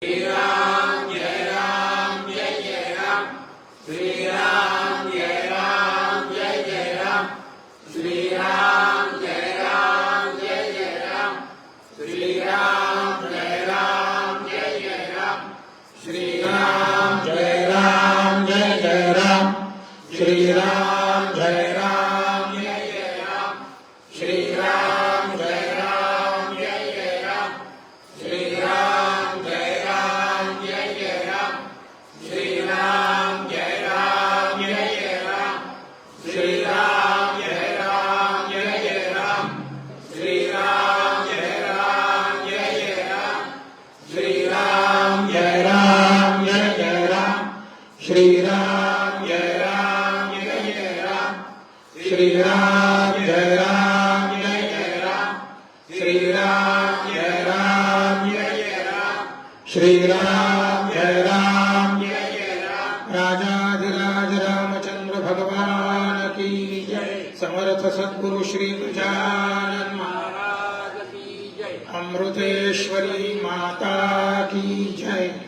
श्री राम जय राम जय जय राम। श्री राम जय राम जय जय राम। श्री राम जय राम जय जय राम। श्री राम जय राम जय जय राम। श्री राम जय राम जय जय राम। श्री राम जय राम जय जय राम। श्री राम जय राम जय जय राम। श्री राम जय राम जय जय राम। श्री राम जय राम जय जय राम। श्री राम जय राम जय जय राम। श्री राम जय राम जय जय राम। श्री राम जय राम जय जय राम। श्री राम जय राम जय जय राम। श्री राम जय राम जय जय राम। श्री राम जय राम जय जय राम। श्री राम जय राम जय जय राम। राजाधिराज रामचंद्र भगवान की जय। समर्थ सद्गुरु श्री गजानन महाराज की जय। अमृतेश्वरी माता की जय।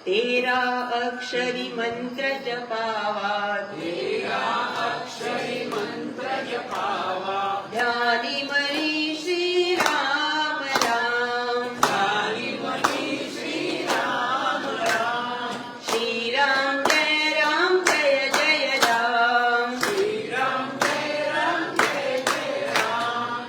तेरा अक्षरी मंत्र जपावा। तेरा अक्षरी मंत्र जपावा। ध्यानी मनी श्री राम राम। ध्यानी मनी श्री राम राम। श्री राम जय जय राम। श्री राम जय जय राम।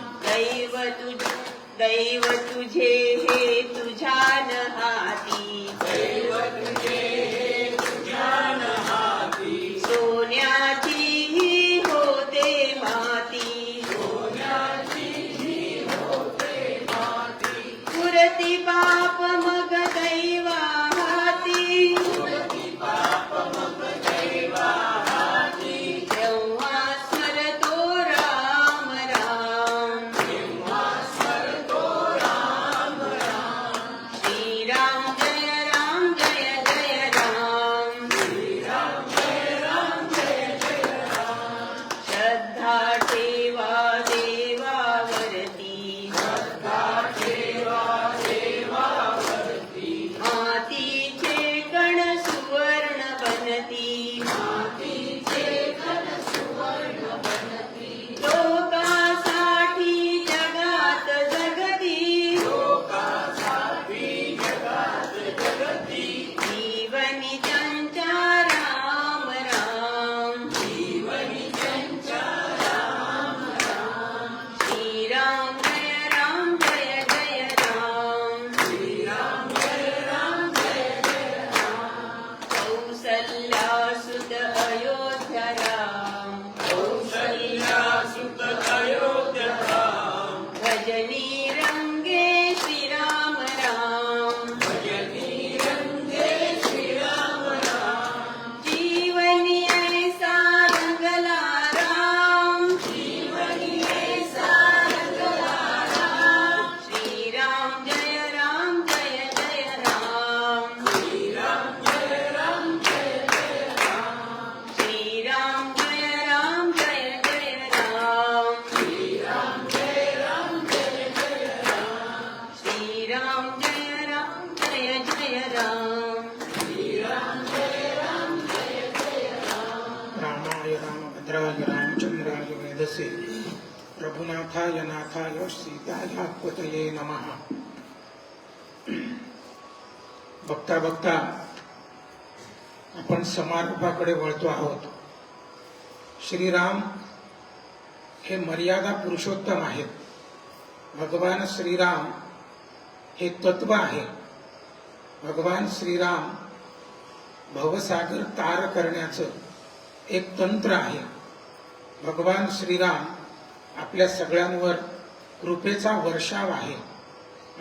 दैव तुझे हे तुझ्या न हाती। दैव तुझे हे तुझ्या न हाती। सोन्याची ही होते माती। सोन्याची ही होते माती। पुरती पाप मग दैवा हाती। पुरती पाप मग दैवा हाती। तेव्हा स्मरतो राम राम। तेव्हा स्मरतो राम राम। श्री राम जय जय राम। श्री राम जय जय राम। श्रद्धा ठेवा देवावरती। श्रद्धा ठेवा देवावरती। मातीचे कण सुवर्ण बनती। मातीचे कण सुवर्ण बनती। लोकासाठी जगात जगती। लोकासाठी जगात जगती। जीवनी त्यांच्या राम राम। जीवनी त्यांच्या राम राम। श्री राम जय जय राम। श्री राम जय जय राम। कौसल्यासुत अयोध्या राम। कौसल्यासुत अयोध्या राम। भजनी रंगे श्री राम राम। भजनी रंगे श्री राम राम। जीवनी ऐसा रंगला राम। जीवनी ऐसा रंगला राम। श्री राम जय जय राम। श्री राम जय जय राम। श्री राम जय जय राम। श्री राम जय जय राम। श्री राम जय जय राम। श्री राम जय जय राम। रामाय रामभद्राय रामचंद्राय वेदसे रघुनाथाय नाथाय सीताय पतये नमः। बघता बघता आपण समारोपाकडे वळतो आहोत. श्रीराम हे मर्यादा पुरुषोत्तम आहेत. भगवान श्रीराम हे तत्व आहे. भगवान श्रीराम भवसागर तार करण्याचं एक तंत्र आहे. भगवान श्रीराम आपल्या सगळ्यांवर कृपेचा वर्षाव आहे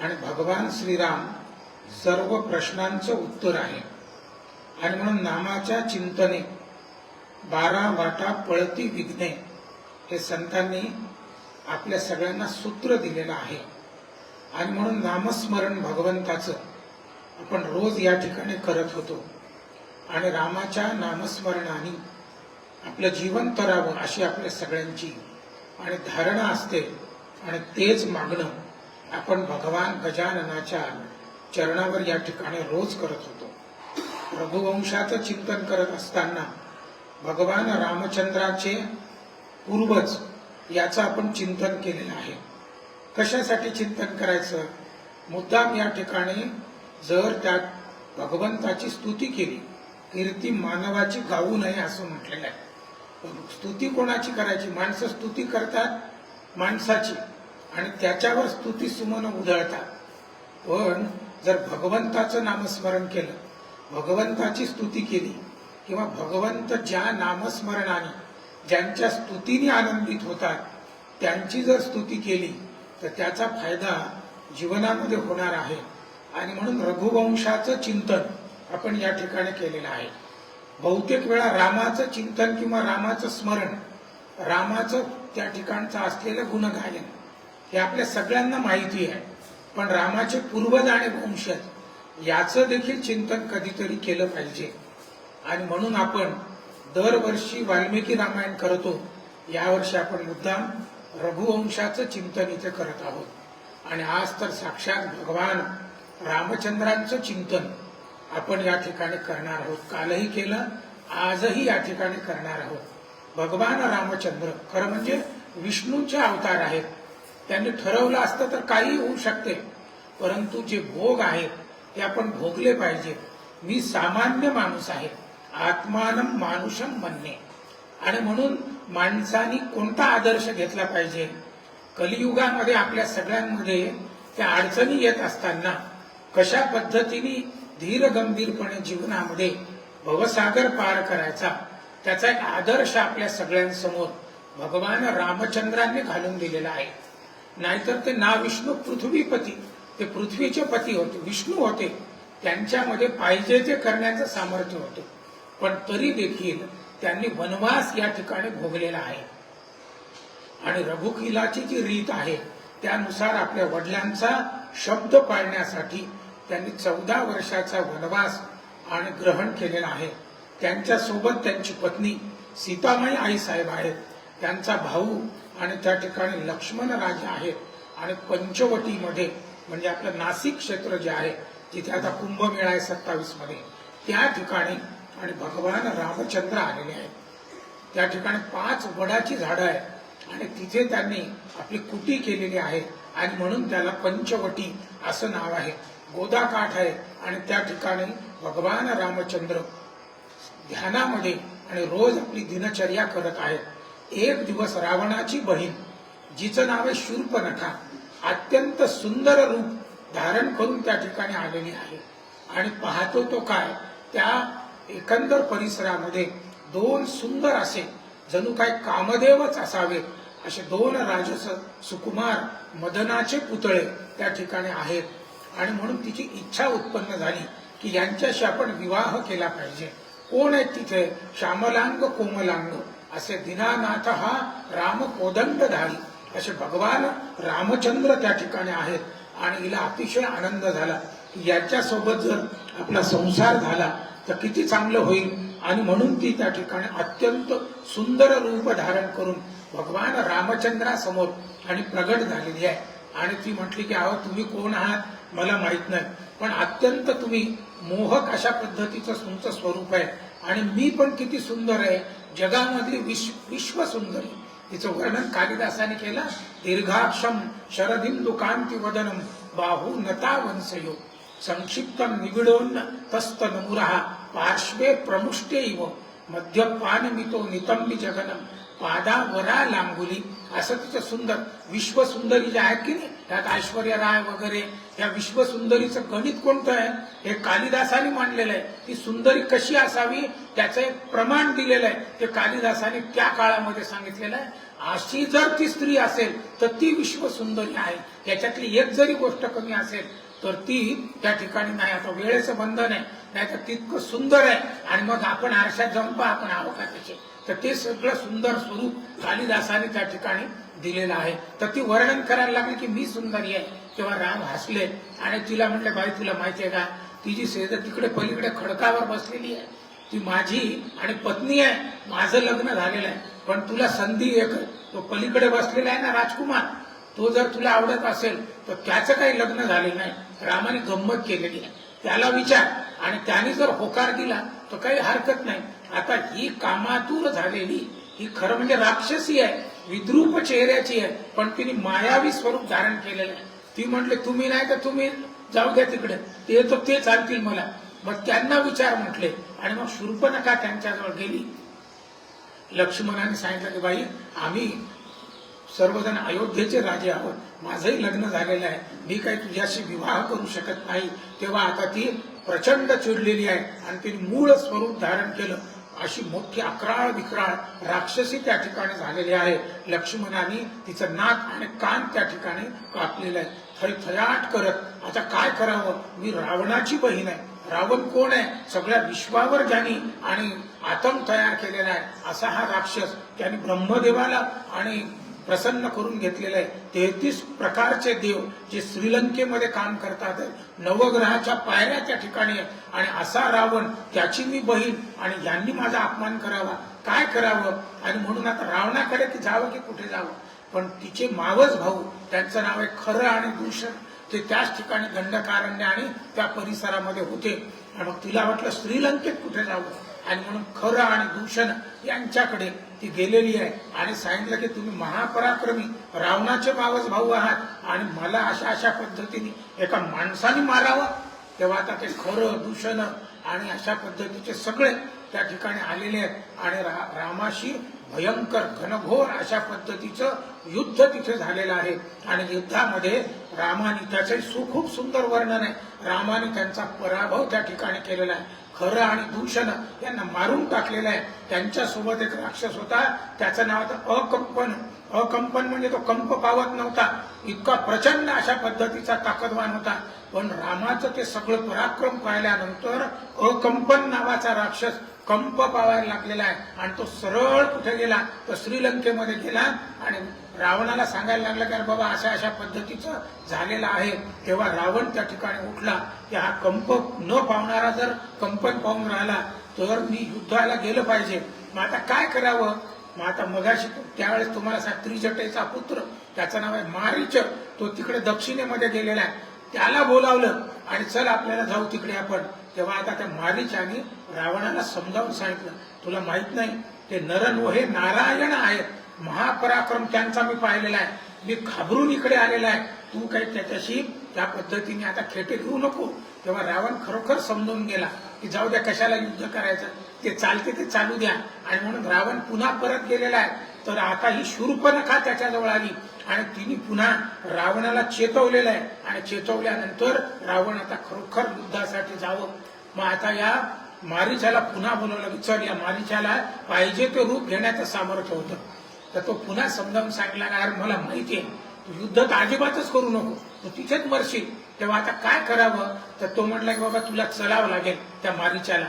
आणि भगवान श्रीराम सर्व प्रश्नांचं उत्तर आहे. आणि म्हणून नामाच्या चिंतने 12 वाटा पळती विघ्ने हे संतांनी आपल्या सगळ्यांना सूत्र दिलेलं आहे. आणि म्हणून नामस्मरण भगवंताचं आपण रोज या ठिकाणी करत होतो. आणि रामाच्या नामस्मरणाने आपलं जीवन तरावं अशी आपल्या सगळ्यांची आणि धारणा असते. आणि तेच मागणं आपण भगवान गजाननाच्या चरणावर या ठिकाणी रोज करत होतो. रघुवंशाचं चिंतन करत असताना भगवान रामचंद्राचे पूर्वज याचं आपण चिंतन केलेलं आहे. कशासाठी चिंतन करायचं? मुद्दाम या ठिकाणी जर त्या भगवंताची स्तुती केली, कीर्ती मानवाची गाऊ नये असं म्हटलेलं आहे. स्तुती कोणाची करायची? माणसं स्तुती करतात माणसाची आणि त्याच्यावर स्तुती सुमन उधळतात. पण जर भगवंताचं नामस्मरण केलं, भगवंताची स्तुती केली किंवा भगवंत ज्या नामस्मरणाने ज्यांच्या स्तुतीने आनंदित होतात त्यांची जर स्तुती केली तर त्याचा फायदा जीवनामध्ये होणार आहे. आणि म्हणून रघुवंशाचं चिंतन आपण या ठिकाणी केलेलं आहे. बहुतेक वेळा रामाचं चिंतन किंवा रामाचं स्मरण, रामाचं त्या ठिकाणचं असलेलं गुणगायन हे आपल्या सगळ्यांना माहिती आहे. पण रामाचे पूर्वज आणि वंशज याचं देखील चिंतन कधीतरी केलं पाहिजे. आणि म्हणून आपण दरवर्षी वाल्मिकी रामायण करतो. यावर्षी आपण मुद्दाम रघुवंशाचं चिंतन इथे करत आहोत. आणि आज तर साक्षात भगवान रामचंद्रांचं चिंतन आपण या ठिकाणी करणार आहोत. कालही केलं, आजही या ठिकाणी करणार आहोत. भगवान रामचंद्र खरं म्हणजे विष्णूचे अवतार आहेत. त्यांनी ठरवलं असतं तर काही होऊ शकते, परंतु जे भोग आहेत ते आपण भोगले पाहिजे. मी सामान्य माणूस आहे, आत्मानं मानुषम म्हणणे. आणि म्हणून माणसानी कोणता आदर्श घेतला पाहिजे? कलियुगामध्ये आपल्या सगळ्यांमध्ये त्या अडचणी येत असताना कशा पद्धतीने धीर गंभीरपणे जीवनामध्ये भवसागर पार करायचा त्याचा एक आदर्श आपल्या सगळ्यांसमोर भगवान रामचंद्रांनी घालून दिलेला आहे. नाहीतर ते ना विष्णू पृथ्वीपती, ते पृथ्वीचे पती होते, विष्णू होते. त्यांच्यामध्ये पाहिजे ते करण्याचं सामर्थ्य होते. पण तरी देखील त्यांनी वनवास या ठिकाणी भोगलेला आहे. आणि रघुकुलाची जी रीत आहे त्यानुसार आपल्या वडिलांचा शब्द पाळण्यासाठी त्यांनी 14 वर्षाचा वनवास आणि ग्रहण केलेला आहे. त्यांच्या सोबत त्यांची पत्नी सीतामाई आई साहेब आहेत, त्यांचा भाऊ आणि त्या ठिकाणी लक्ष्मण राजा आहेत. आणि पंचवटीमध्ये म्हणजे आपलं नाशिक क्षेत्र जे आहे जिथे आता कुंभमेळा आहे 27 मध्ये, त्या ठिकाणी आणि भगवान रामचंद्र आलेले आहेत. त्या ठिकाणी 5 वडाची झाडं आहेत आणि तिथे त्यांनी आपली कुटी केलेली आहे. आणि म्हणून त्याला पंचवटी असं नाव आहे. गोदाकाठ आहे आणि त्या ठिकाणी भगवान रामचंद्र ध्यानामध्ये आणि रोज आपली दिनचर्या करत आहेत. एक दिवस रावणाची बहीण जिचं नाव आहे शूर्पणखा अत्यंत सुंदर रूप धारण करून त्या ठिकाणी आलेली आहे. आणि पाहतो तो काय, त्या एकंदर परिसरामध्ये 2 सुंदर असे जणू काय कामदेवच असावेत असे 2 राजस सुकुमार मदनाचे पुतळे त्या ठिकाणी आहेत. आणि म्हणून तिची इच्छा उत्पन्न झाली की यांच्याशी आपण विवाह केला पाहिजे. कोण आहेत तिथे? श्यामलांग कोमलांग असे दीनानाथ हा राम कोदंडधारी असे भगवान रामचंद्र त्या ठिकाणी आहेत. आणि हिला अतिशय आनंद झाला की याच्यासोबत जर आपला संसार झाला तर किती चांगलं होईल. आणि म्हणून ती त्या ठिकाणी अत्यंत सुंदर रूप धारण करून भगवान रामचंद्रासमोर आणि प्रगट झालेली आहे. आणि ती म्हटली की अहो तुम्ही कोण आहात मला माहित नाही, पण अत्यंत तुम्ही मोहक अशा पद्धतीचं तुमचं स्वरूप आहे आणि मी पण किती सुंदर आहे, जगामधली विश्व सुंदरी. तिचं वर्णन कालिदासाने केलं. दीर्घाक्षम शरदिंदु कांती वदनम बाहू नता वंशयो संक्षिप्तम निबिडोन्न तस्त नमुरहा पार्श्वे प्रमुष्टे इव मध्यपानमितो नितंबी जगनम पादावरा लांबुली. असं तिचं सुंदर विश्व सुंदरी जे आहेत की नाही, त्यात ऐश्वर्या राय वगैरे या विश्व सुंदरीचं गणित कोणतं आहे हे कालिदासाने मांडलेलं आहे. ती सुंदरी कशी असावी त्याचं एक प्रमाण दिलेलं आहे, ते कालिदासाने त्या काळामध्ये सांगितलेलं आहे. अशी जर ती स्त्री असेल तर ती विश्व सुंदरी आहे. याच्यातली एक जरी गोष्ट कमी असेल तर ती त्या ठिकाणी नाही. आता वेळेचं बंधन आहे, नाही तर तितकं सुंदर आहे. आणि मग आपण आरशात जाऊन पहा आपण आहो का त्याचे, तर ते सगळं सुंदर स्वरूप कालिदासाने त्या ठिकाणी दिलेलं आहे. तर ती वर्णन करायला लागली की मी सुंदरी आहे. तेव्हा राम हसले आणि तिला म्हटले बाई तुला माहितीये का, ती जी सेज तिकडे पलीकडे खडकावर बसलेली आहे ती माझी आणि पत्नी आहे, माझं लग्न झालेलं आहे, पण तुला संधी एक, तो पलीकडे बसलेला आहे ना राजकुमार, तो जर तुला आवडत असेल तर त्याचं काही लग्न झालेलं नाही. रामाने गंमत केलेली आहे, त्याला विचार, आणि त्याने जर होकार दिला तर काही हरकत नाही. आता ही कामातूर झालेली, ही खरं म्हणजे राक्षसी आहे, विद्रूप चेहऱ्याची आहे, पण तिने मायावी स्वरूप धारण केलेलं आहे. ती म्हटले तुम्ही नाही तर तुम्ही जाऊ द्या तिकडे, ते तर ते चालतील मला. मग त्यांना विचार म्हटले, आणि मग शूर्पणखा त्यांच्याजवळ गेली. लक्ष्मणाने सांगितलं की बाई, आम्ही सर्वजण अयोध्येचे राजे आहोत, माझंही लग्न झालेलं आहे, मी काही तुझ्याशी विवाह करू शकत नाही. तेव्हा आता ती प्रचंड चिडलेली आहे आणि तिने मूळ स्वरूप धारण केलं. अशी मोठी अकराळ विक्राळ राक्षसी त्या ठिकाणी झालेली आहे. लक्ष्मणाने तिचं नाक आणि कान त्या ठिकाणी कापलेलं आहे. थैथयाट करत आता काय करावं, मी रावणाची बहीण आहे, रावण कोण आहे, सगळ्या विश्वावर ज्यांनी आणि आतंक तयार केलेला आहे असा हा राक्षस, त्याने ब्रह्मदेवाला आणि प्रसन्न करून घेतलेलं आहे. 33 प्रकारचे देव जे श्रीलंकेमध्ये काम करतात, नवग्रहाच्या पायऱ्या त्या ठिकाणी आहे, आणि असा रावण, त्याची मी बहीण, आणि यांनी माझा अपमान करावा, काय करावं. आणि म्हणून आता रावणाकडे की जावं की कुठे जावं. पण तिचे मावस भाऊ, त्यांचं नाव आहे खरं आणि दूषण, ते त्याच ठिकाणी दंडकारण्य आणि त्या परिसरामध्ये होते. आणि मग तिला वाटलं श्रीलंकेत कुठे जावं, आणि म्हणून खरं आणि दूषण यांच्याकडे ती गेलेली आहे आणि सांगितलं की तुम्ही महापराक्रमी रावणाचे मावस भाऊ आहात आणि मला अशा अशा पद्धतीने एका माणसाने मारावं. तेव्हा आता ते खरं दूषण आणि अशा पद्धतीचे सगळे त्या ठिकाणी आलेले आहेत आणि रामाशी भयंकर घनघोर अशा पद्धतीचं युद्ध तिथे झालेलं आहे. आणि युद्धामध्ये रामाने, त्याचं खूप सुंदर वर्णन आहे, रामाने त्यांचा पराभव त्या ठिकाणी केलेला आहे. खरं आणि दूषण यांना मारून टाकलेलं आहे. त्यांच्यासोबत एक राक्षस होता, त्याचं नाव होतं अकंपन. अकंपन म्हणजे तो कंप पावत नव्हता, इतका प्रचंड अशा पद्धतीचा ताकदवान होता. पण रामाचं ते सगळं पराक्रम पाहिल्यानंतर अकंपन नावाचा राक्षस कंप पावायला लागलेला आहे आणि तो सरळ कुठे गेला तर श्रीलंकेमध्ये गेला आणि रावणाला सांगायला लागला की बाबा अशा अशा पद्धतीचं झालेलं आहे. तेव्हा रावण त्या ठिकाणी उठला की हा कंप न पावणारा जर कंपन पाहून राहिला तर मी युद्धाला गेलं पाहिजे. मग आता काय करावं. मग आता मगाशी त्यावेळेस तुम्हाला त्रिजटेचा पुत्र, त्याचं नाव आहे मारीच, तो तिकडे दक्षिणेमध्ये गेलेला आहे. त्याला बोलावलं आणि चल आपल्याला जाऊ तिकडे आपण. तेव्हा आता त्या मारीचाने रावणाला समजावून सांगितलं, तुला माहित नाही ते नरन हे नारायण आहेत, महापराक्रम त्यांचा मी पाहिलेला आहे, मी घाबरून इकडे आलेला आहे, तू काही त्याच्याशी त्या पद्धतीने आता खेटे घेऊ नको. तेव्हा रावण खरोखर समजून गेला की जाऊ द्या, कशाला युद्ध करायचं, ते चालते ते चालू द्या. आणि म्हणून रावण पुन्हा परत गेलेला आहे. तर आता ही शूर्पणखा त्याच्याजवळ आली आणि तिने पुन्हा रावणाला चेतवलेलं आहे आणि चेतवल्यानंतर रावण आता खरोखर युद्धासाठी जावं. मग आता या मारीचाला पुन्हा बोलवलं की चल, या मारीचाला पाहिजे ते रूप घेण्याचं सामर्थ्य होतं. तर तो पुन्हा समजावून सांगला, अरे मला माहिती आहे तू युद्ध तर अजिबातच करू नको, तू तिथेच मरशील. तेव्हा आता काय करावं. तर तो म्हटला की बाबा तुला चलावं लागेल त्या मारीचाला.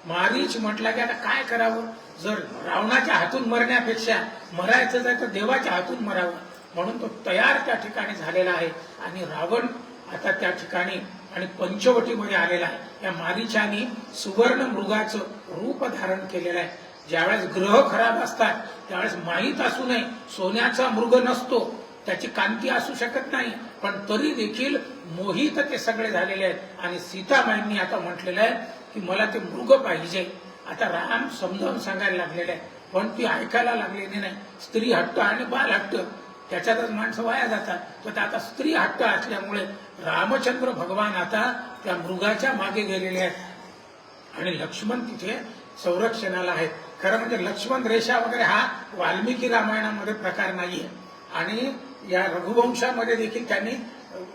मारीच म्हटला की आता काय करावं, जर रावणाच्या हातून मरण्यापेक्षा मरायचं जाय तर देवाच्या हातून मरावं. म्हणून तो तयार त्या ठिकाणी झालेला आहे आणि रावण आता त्या ठिकाणी आणि पंचवटीमध्ये आलेला आहे. या मारीचाने सुवर्ण मृगाचं रूप धारण केलेलं आहे. ज्यावेळेस ग्रह खराब असतात त्यावेळेस माहीत असू नये, सोन्याचा मृग नसतो, त्याची कांती असू शकत नाही, पण तरी देखील मोहित ते सगळे झालेले आहेत. आणि सीतामाईंनी आता म्हटलेलं आहे की मला ते मृग पाहिजे. आता राम समजावून सांगायला लागलेले आहे, पण ती ऐकायला लागलेली नाही. स्त्री हट्ट आणि बाल हट्ट त्याच्यातच माणसं वाया जातात. तर आता स्त्री हट्ट असल्यामुळे रामचंद्र भगवान आता त्या मृगाच्या मागे गेलेले आहेत आणि लक्ष्मण तिथे संरक्षणाला आहेत. खरं म्हणजे लक्ष्मण रेषा वगैरे हा वाल्मिकी रामायणामध्ये प्रकार नाहीये आणि या रघुवंशामध्ये देखील त्यांनी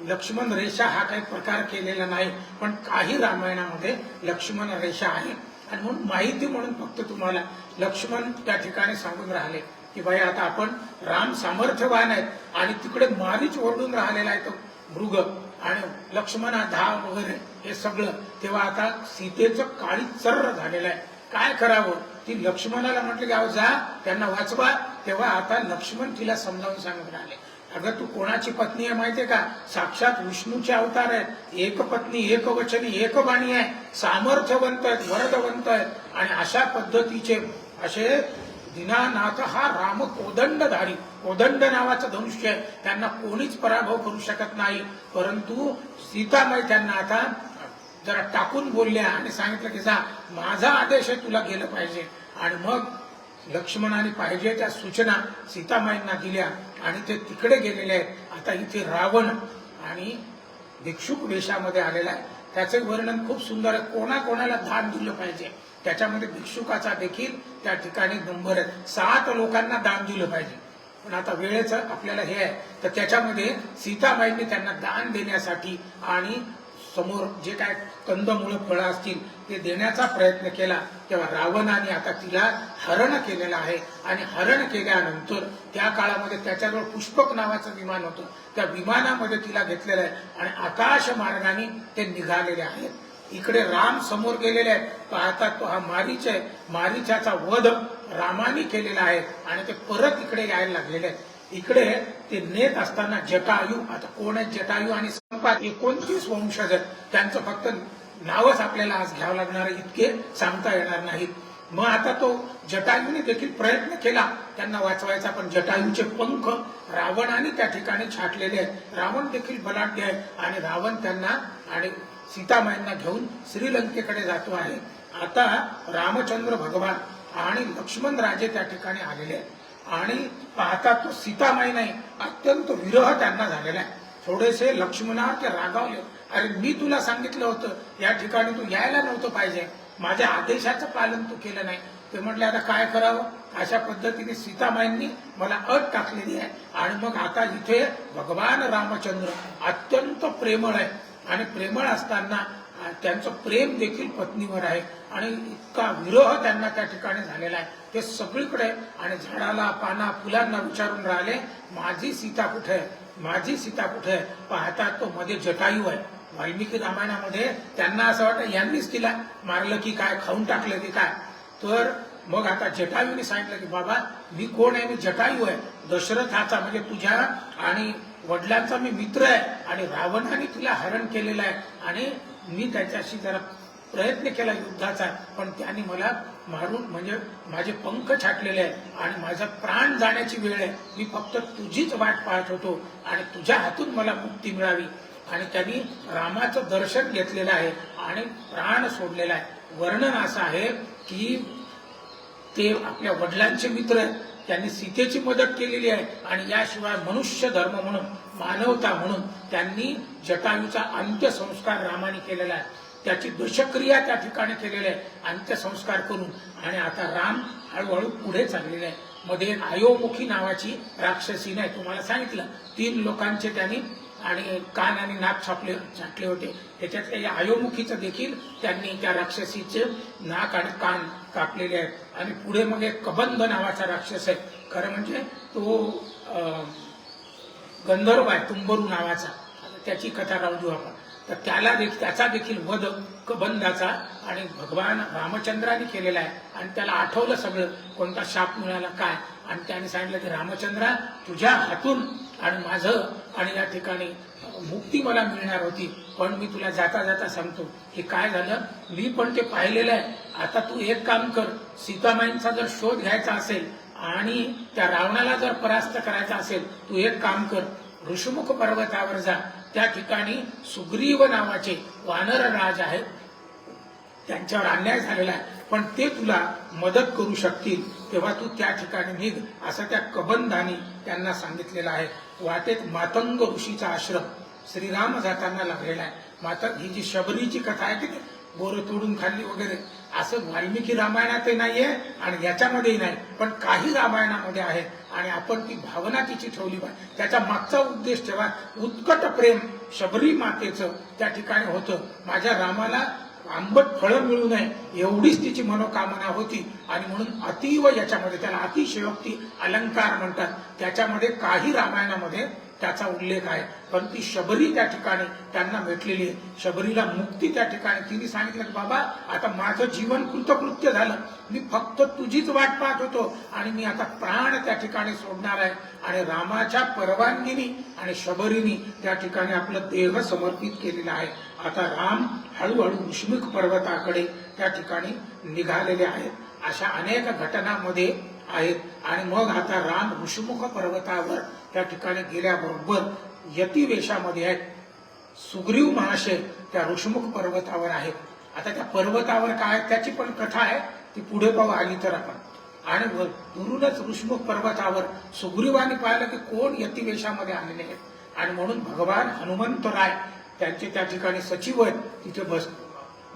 लक्ष्मण रेषा हा काही प्रकार केलेला नाही. पण काही रामायणामध्ये लक्ष्मण रेषा आहे आणि म्हणून माहिती म्हणून फक्त तुम्हाला लक्ष्मण त्या ठिकाणी सांगून राहिले की बाई आता आपण राम सामर्थ्यवान आहेत आणि तिकडे मारीच ओरडून राहिलेला आहे तो मृग आणि लक्ष्मण धाव वगैरे हे सगळं. तेव्हा आता सीतेचं काळी चर्र झालेलं आहे, काय करावं. ती लक्ष्मणाला म्हटलं की जा त्यांना वाचवा. तेव्हा आता लक्ष्मण तिला समजावून सांगत राहिले. अगं तू कोणाची पत्नी आहे माहितीये का? साक्षात विष्णूचे अवतार आहेत. एक पत्नी, एक वचनी, एक वाणी आहे. सामर्थ्यवंत आहेत, वरदवंत आहेत. आणि अशा पद्धतीचे असे दीनानाथ हा राम कोदंडधारी, कोदंड नावाचं धनुष्य आहे. त्यांना कोणीच पराभव करू शकत नाही. परंतु सीतामाई त्यांना आता जरा टाकून बोलल्या आणि सांगितलं की जा, माझा आदेश आहे, तुला गेलं पाहिजे. आणि मग लक्ष्मणाने पाहिजे त्या सूचना सीतामाईंना दिल्या आणि ते तिकडे गेलेले आहेत. आता इथे रावण आणि भिक्षुक वेशामध्ये आलेला आहे. त्याचे वर्णन खूप सुंदर आहे. कोणाकोणाला दान दिलं पाहिजे त्याच्यामध्ये भिक्षुकाचा देखील त्या ठिकाणी नंबर आहे. 7 लोकांना दान दिलं पाहिजे. पण आता वेळेचं आपल्याला हे आहे, तर त्याच्यामध्ये सीताबाईंनी त्यांना दान देण्यासाठी आणि समोर जे काय कंदमुळं फळं असतील ते देण्याचा प्रयत्न केला. तेव्हा रावणाने आता तिला हरण केलेलं आहे. आणि हरण केल्यानंतर त्या काळामध्ये त्याच्याजवळ पुष्पक नावाचं विमान होतं. त्या विमानामध्ये तिला घेतलेलं आहे आणि आकाश मार्गाने ते निघालेले आहेत. इकडे राम समोर गेलेले आहेत. पाहता तो हा मारीच आहे. मारीचाचा वध रामाने केलेला आहे आणि ते परत इकडे यायला लागलेले आहेत. इकडे ते नेत असताना जटायू, आता कोण आहेत जटायू आणि संपात, 29 वंशज आहेत. त्यांचं फक्त नावच आपल्याला आज घ्यावं लागणार आहे, इतके सांगता येणार नाहीत. मग आता तो जटायूने देखील प्रयत्न केला त्यांना वाचवायचा, पण जटायूचे पंख रावणाने त्या ठिकाणी छाटलेले आहेत. रावण देखील बलाढ्य आहे आणि रावण त्यांना आणि सीतामाईंना घेऊन श्रीलंकेकडे जातो आहे. आता रामचंद्र भगवान आणि लक्ष्मण राजे त्या ठिकाणी आलेले आहेत. आणि पाहता तो सीतामाई नाही, अत्यंत विरह त्यांना झालेला आहे. थोडेसे लक्ष्मणा ते रागावले. अरे मी तुला सांगितलं होतं या ठिकाणी तू यायला नव्हतं पाहिजे, माझ्या आदेशाचं पालन तू केलं नाही. ते म्हटले आता काय करावं. अशा पद्धतीने सीतामाईंनी मला अट टाकलेली आहे. आणि मग आता इथे भगवान रामचंद्र अत्यंत प्रेमळ आहे आणि प्रेमळ असताना त्यांचं प्रेम देखील पत्नीवर आहे आणि इतका विरह त्यांना त्या ठिकाणी झालेला आहे. ते सगळीकडे आणि झाडाला, पाना, फुलांना विचारून राहिले, माझी सीता कुठे आहे, माझी सीता कुठे आहे. पाहता तो मध्ये जटायू आहे. वाल्मिकी रामायणामध्ये त्यांना असं वाटतं यांनीच तिला मारलं की काय, खाऊन टाकलं की काय. तर मग आता जटायूने सांगितलं की बाबा मी कोण आहे, मी जटायू आहे, दशरथाचा म्हणजे तुझ्या आणि वडिलांचा मी मित्र आहे आणि रावणाने तिला हरण केलेलं आहे आणि मी त्याच्याशी जरा प्रयत्न केला युद्धाचा, पण त्यांनी मला मारून म्हणजे माझे पंख छाटलेले आहेत आणि माझा प्राण जाण्याची वेळ आहे. मी फक्त तुझीच वाट पाहत होतो आणि तुझ्या हातून मला मुक्ती मिळावी. आणि त्यांनी रामाचं दर्शन घेतलेलं आहे आणि प्राण सोडलेला आहे. वर्णन असं आहे की ते आपल्या वडिलांचे मित्र आहेत, त्यांनी सीतेची मदत केलेली आहे आणि याशिवाय मनुष्य धर्म म्हणून, मानवता म्हणून त्यांनी जटायूचा अंत्यसंस्कार रामाने केलेला आहे. त्याची दशक्रिया त्या ठिकाणी केलेली आहे अंत्यसंस्कार करून. आणि आता राम हळूहळू पुढे चाललेले आहे. मध्ये एक आयोमुखी नावाची राक्षसीने आहे, तुम्हाला सांगितलं 3 लोकांचे त्यांनी आणि कान आणि नाक छाटले होते. त्याच्यातल्या या आयोमुखीचं देखील त्यांनी त्या राक्षसीचे नाक आणि कान कापलेले आहेत. आणि पुढे मग एक कबंध नावाचा राक्षस आहे. खरं म्हणजे तो गंधर्व आहे, तुंबरू नावाचा. त्याची कथा राहू देऊ आपण. तर त्याचा देखील वध कबंधाचा आणि भगवान रामचंद्राने केलेला आहे. आणि त्याला आठवलं सगळं, कोणता शाप मिळाला काय. आणि त्याने सांगितलं की रामचंद्रा तुझ्या हातून आणि माझं आणि या ठिकाणी मुक्ती मला मिळणार होती, पण मी तुला जाता जाता सांगतो की काय झालं, मी पण ते पाहिलेलं आहे. आता तू एक काम कर, सीतामाईंचा जर शोध घ्यायचा असेल आणि त्या रावणाला जर परास्त करायचा असेल, तू एक काम कर, ऋषमुख पर्वतावर जा. त्या ठिकाणी सुग्रीव नावाचे वानर राज आहेत, त्यांच्यावर अन्याय झालेला आहे, पण ते तुला मदत करू शकतील, तेव्हा तू त्या ठिकाणी निघ, असं त्या कबंधाने त्यांना सांगितलेलं आहे. वाटेत मातंग ऋषीचा आश्रम श्रीराम जाताना लागलेला आहे. मातंग ही जी शबरीची कथा आहे की नाही, बोरं तोडून खाल्ली वगैरे, असं वाल्मिकी रामायणातही नाहीये आणि याच्यामध्येही नाही, पण काही रामायणामध्ये आहे. आणि आपण ती भावना तिची ठेवली पाहिजे. त्याचा मागचा उद्देश ठेवा. उत्कट प्रेम शबरी मातेचं त्या ठिकाणी होतं. माझ्या रामाला आंबट फळं मिळू नये एवढीच तिची मनोकामना होती. आणि म्हणून अतीव याच्यामध्ये, त्याला अतिशयोक्ती अलंकार म्हणतात, त्याच्यामध्ये काही रामायणामध्ये त्याचा उल्लेख आहे. पण ती शबरी त्या ठिकाणी त्यांना भेटलेली आहे. शबरीला मुक्ती त्या ठिकाणी तिने सांगितलं की बाबा आता माझं जीवन कृतकृत्य झालं, मी फक्त तुझीच वाट पाहत होतो आणि मी आता प्राण त्या ठिकाणी सोडणार आहे. आणि रामाच्या परवानगीने आणि शबरीने त्या ठिकाणी आपलं देह समर्पित केलेला आहे. आता राम हळूहळू ऋष्मिक पर्वताकडे त्या ठिकाणी निघालेले आहेत. अशा अनेक घटनांमध्ये आहेत. आणि मग आता राम ऋषमुख पर्वतावर त्या ठिकाणी गेल्याबरोबर यती वेशामध्ये आहेत. सुग्रीव महाशय त्या ऋषमुख पर्वतावर आहेत. आता त्या पर्वतावर काय त्याची पण कथा आहे, ती पुढे पाहू आली तर आपण. आणि दुरूनच ऋषमुख पर्वतावर सुग्रीवाने पाहिलं की कोण यती वेशामध्ये आलेले आहेत. आणि म्हणून भगवान हनुमंतराय त्यांचे त्या ठिकाणी सचिव आहेत. तिथे बस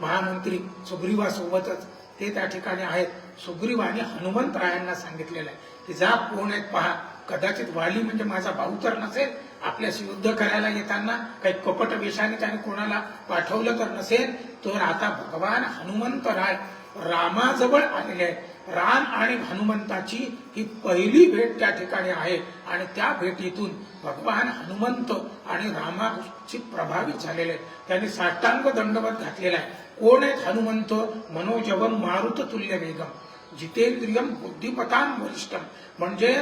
महामंत्री सुग्रीवासोबतच ते त्या ठिकाणी आहेत. सुग्रीवाने हनुमंतरायांना सांगितलेलं आहे की जा कोण आहेत पहा. कदाचित वाली म्हणजे माझा भाऊ तर नसेल, आपल्याशी युद्ध करायला येताना काही कपट वेशाने त्याने कोणाला पाठवलं तर नसेल. तर आता भगवान हनुमंतराय रामाजवळ आलेले आहेत. राम आणि हनुमंताची ही पहिली भेट त्या ठिकाणी आहे. आणि त्या भेटीतून भगवान हनुमंत आणि रामाची प्रभावित झालेले आहेत. त्यांनी साष्टांग दंडवत घातलेला आहे. कोण आहेत हनुमंत? मनोजवम मारुत तुल्य वेगम जितेंद्रियम बुद्धिमताम वरिष्ठम. म्हणजे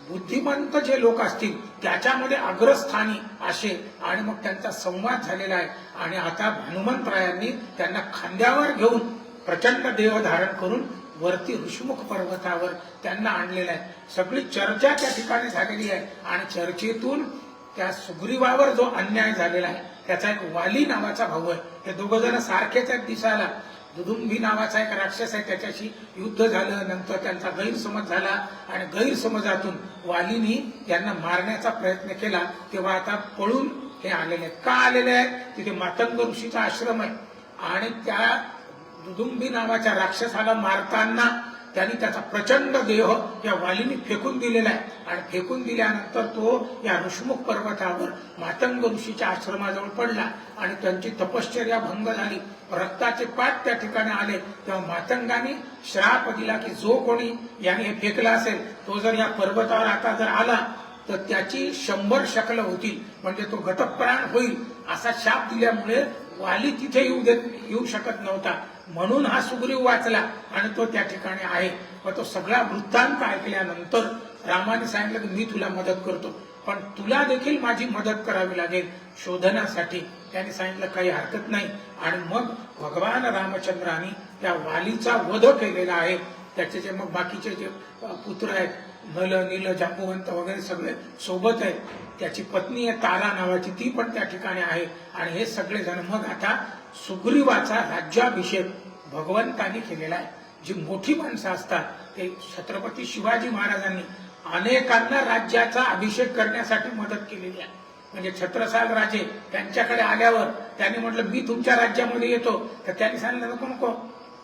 बुद्धिमंत जे लोक असतील त्याच्यामध्ये अग्रस्थानी असे. आणि मग त्यांचा संवाद झालेला आहे. आणि आता हनुमंतरायांनी त्यांना खांद्यावर घेऊन प्रचंड देह धारण करून वरती ऋषमुख पर्वतावर त्यांना आणलेलं आहे. सगळी चर्चा त्या ठिकाणी झालेली आहे. आणि चर्चेतून त्या सुग्रीवावर जो अन्याय झालेला आहे त्याचा एक वाली नावाचा भाऊ आहे. हे दोघं जण सारखेच आहेत दिसायला. दुदुंभी नावाचा एक राक्षस आहे, त्याच्याशी युद्ध झालं. नंतर त्यांचा गैरसमज झाला आणि गैरसमजातून वालीनी यांना मारण्याचा प्रयत्न केला. तेव्हा आता पळून हे आलेले आहेत. का आलेले आहेत? तिथे मातंग ऋषीचा आश्रम आहे. आणि त्या दुदुंभी नावाच्या राक्षसाला मारताना त्यांनी त्याचा प्रचंड देह या वालीने फेकून दिलेला आहे. आणि फेकून दिल्यानंतर तो या ऋषमुख पर्वतावर मातंग ऋषीच्या आश्रमाजवळ पडला आणि त्यांची तपश्चर्या भंग झाली. रक्ताचे पाठ त्या ठिकाणी आले. तेव्हा मातंगाने श्राप दिला की जो कोणी याने हे फेकला असेल तो जर या पर्वतावर आता जर आला तर त्याची 100 शकलं होतील, म्हणजे तो गतप्राण होईल. असा शाप दिल्यामुळे वाली तिथे येऊ शकत नव्हता. म्हणून हा सुग्रीव वाचला आणि तो त्या ठिकाणी आहे. व तो सगळा वृत्तांत ऐकल्यानंतर रामाने सांगितलं की मी तुला मदत करतो, पण तुला देखील माझी मदत करावी लागेल शोधण्यासाठी. त्याने सांगितलं काही हरकत नाही. आणि मग भगवान रामचंद्राने त्या वालीचा वध केलेला आहे. त्याचे जे मग बाकीचे जे पुत्र आहेत नल नील जांबुवंत वगैरे सगळे सोबत आहेत. त्याची पत्नी आहे तारा नावाची, ती पण त्या ठिकाणी आहे. आणि हे सगळे जण मग आता सुग्रीवाचा राज्याभिषेक भगवंतांनी केलेला आहे. जी मोठी माणसं असतात ते छत्रपती शिवाजी महाराजांनी अनेकांना राज्याचा अभिषेक करण्यासाठी मदत केलेली आहे. म्हणजे छत्रसाल राजे त्यांच्याकडे आल्यावर त्यांनी म्हटलं मी तुमच्या राज्यामध्ये येतो, तर त्यांनी सांगितलं नको नको,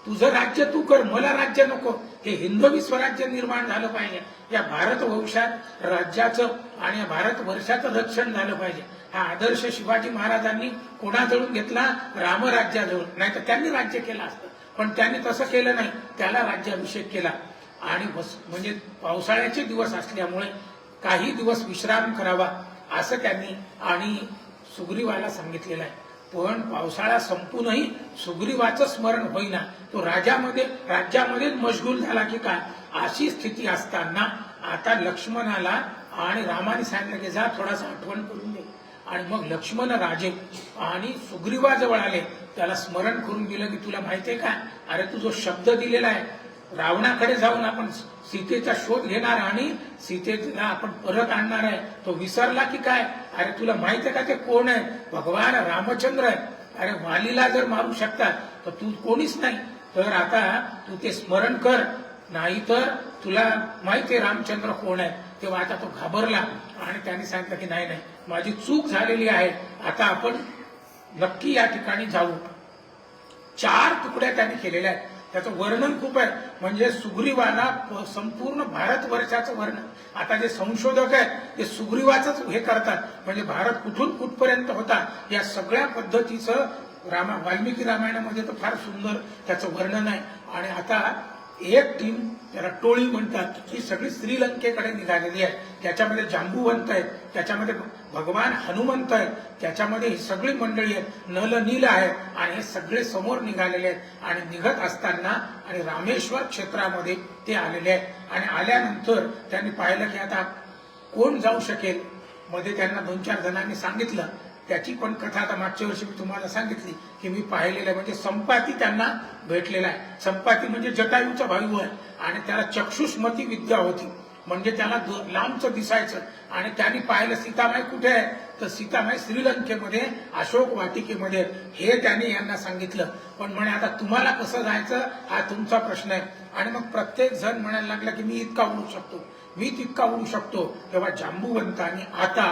तुझं राज्य तू कर, मला राज्य नको. हे हिंदवी स्वराज्य निर्माण झालं पाहिजे. या भारत वंशात राज्याचं आणि या भारतवर्षाचं रक्षण झालं पाहिजे. हा आदर्श शिवाजी महाराजांनी कोणाजवळून घेतला? रामराज्याजवळ. नाही तर त्यांनी राज्य केलं असतं, पण त्यांनी तसं केलं नाही. त्याला राज्याभिषेक केला. आणि म्हणजे पावसाळ्याचे दिवस असल्यामुळे काही दिवस विश्राम करावा असं त्यांनी आणि सुग्रीवाला सांगितलेलं आहे. पण पावसाळा संपूनही सुग्रीवाचं स्मरण होईना. तो राज्यामध्ये मशगूल झाला की काय, अशी स्थिती असताना आता लक्ष्मणाला आणि रामाने सांगितलं की जा थोडासा आठवण करून दे. आणि मग लक्ष्मण राजे आणि सुग्रीवाजवळ आले. त्याला स्मरण करून दिलं की तुला माहितीये का, अरे तू जो शब्द दिलेला आहे रावणाकडे जाऊन आपण सीतेचा शोध घेणार आणि सीतेला आपण परत आणणार आहे, तो विसरला की काय? अरे तुला माहिती आहे का ते कोण आहे? भगवान रामचंद्र आहे. अरे वालीला जर मारू शकतात तर तू कोणीच नाही. तर आता तू ते स्मरण कर, नाही तर तुला माहिती आहे रामचंद्र कोण आहे. तेव्हा आता तो घाबरला आणि त्याने सांगितलं की नाही नाही, माझी चूक झालेली आहे, आता आपण नक्की या ठिकाणी जाऊ. 4 तुकड्या त्याने केलेल्या आहेत. त्याचं वर्णन खूप आहे. म्हणजे सुग्रीवाला संपूर्ण भारतवर्षाचं वर्णन. आता जे संशोधक आहेत ते सुग्रीवाचंच हे करतात. म्हणजे भारत कुठून कुठपर्यंत होता या सगळ्या पद्धतीचं वाल्मिकी रामायणामध्ये तर फार सुंदर त्याचं वर्णन आहे. आणि आता एक टीम, त्याला टोळी म्हणतात, ही सगळी श्रीलंकेकडे निघालेली आहे. त्याच्यामध्ये जांबुवंत आहेत, त्याच्यामध्ये भगवान हनुमंत आहे, त्याच्यामध्ये ही सगळी मंडळी आहेत, नल नील आहे आणि हे सगळे समोर निघालेले आहेत आणि निघत असताना आणि रामेश्वर क्षेत्रामध्ये ते आलेले आहेत आणि आल्यानंतर त्यांनी पाहिलं की आता कोण जाऊ शकेल. मध्ये त्यांना 2-4 जणांनी सांगितलं, त्याची पण कथा आता मागच्या वर्षी मी तुम्हाला सांगितली की मी पाहिलेलं आहे. म्हणजे संपाती त्यांना भेटलेला आहे. संपाती म्हणजे जटायूचा भाऊ आहे आणि त्याला चक्षुष्मती विद्या होती, म्हणजे त्याला लांबचं दिसायचं आणि त्यांनी पाहिलं सीतामाई कुठे आहे, तर सीतामाई श्रीलंकेमध्ये अशोक वाटिकेमध्ये. हे त्यांनी यांना सांगितलं. पण म्हणे आता तुम्हाला कसं जायचं हा तुमचा प्रश्न आहे. आणि मग प्रत्येक जण म्हणायला लागला की मी इतका उडू शकतो, मी तितका उडू शकतो. तेव्हा जांबुवंतांनी आता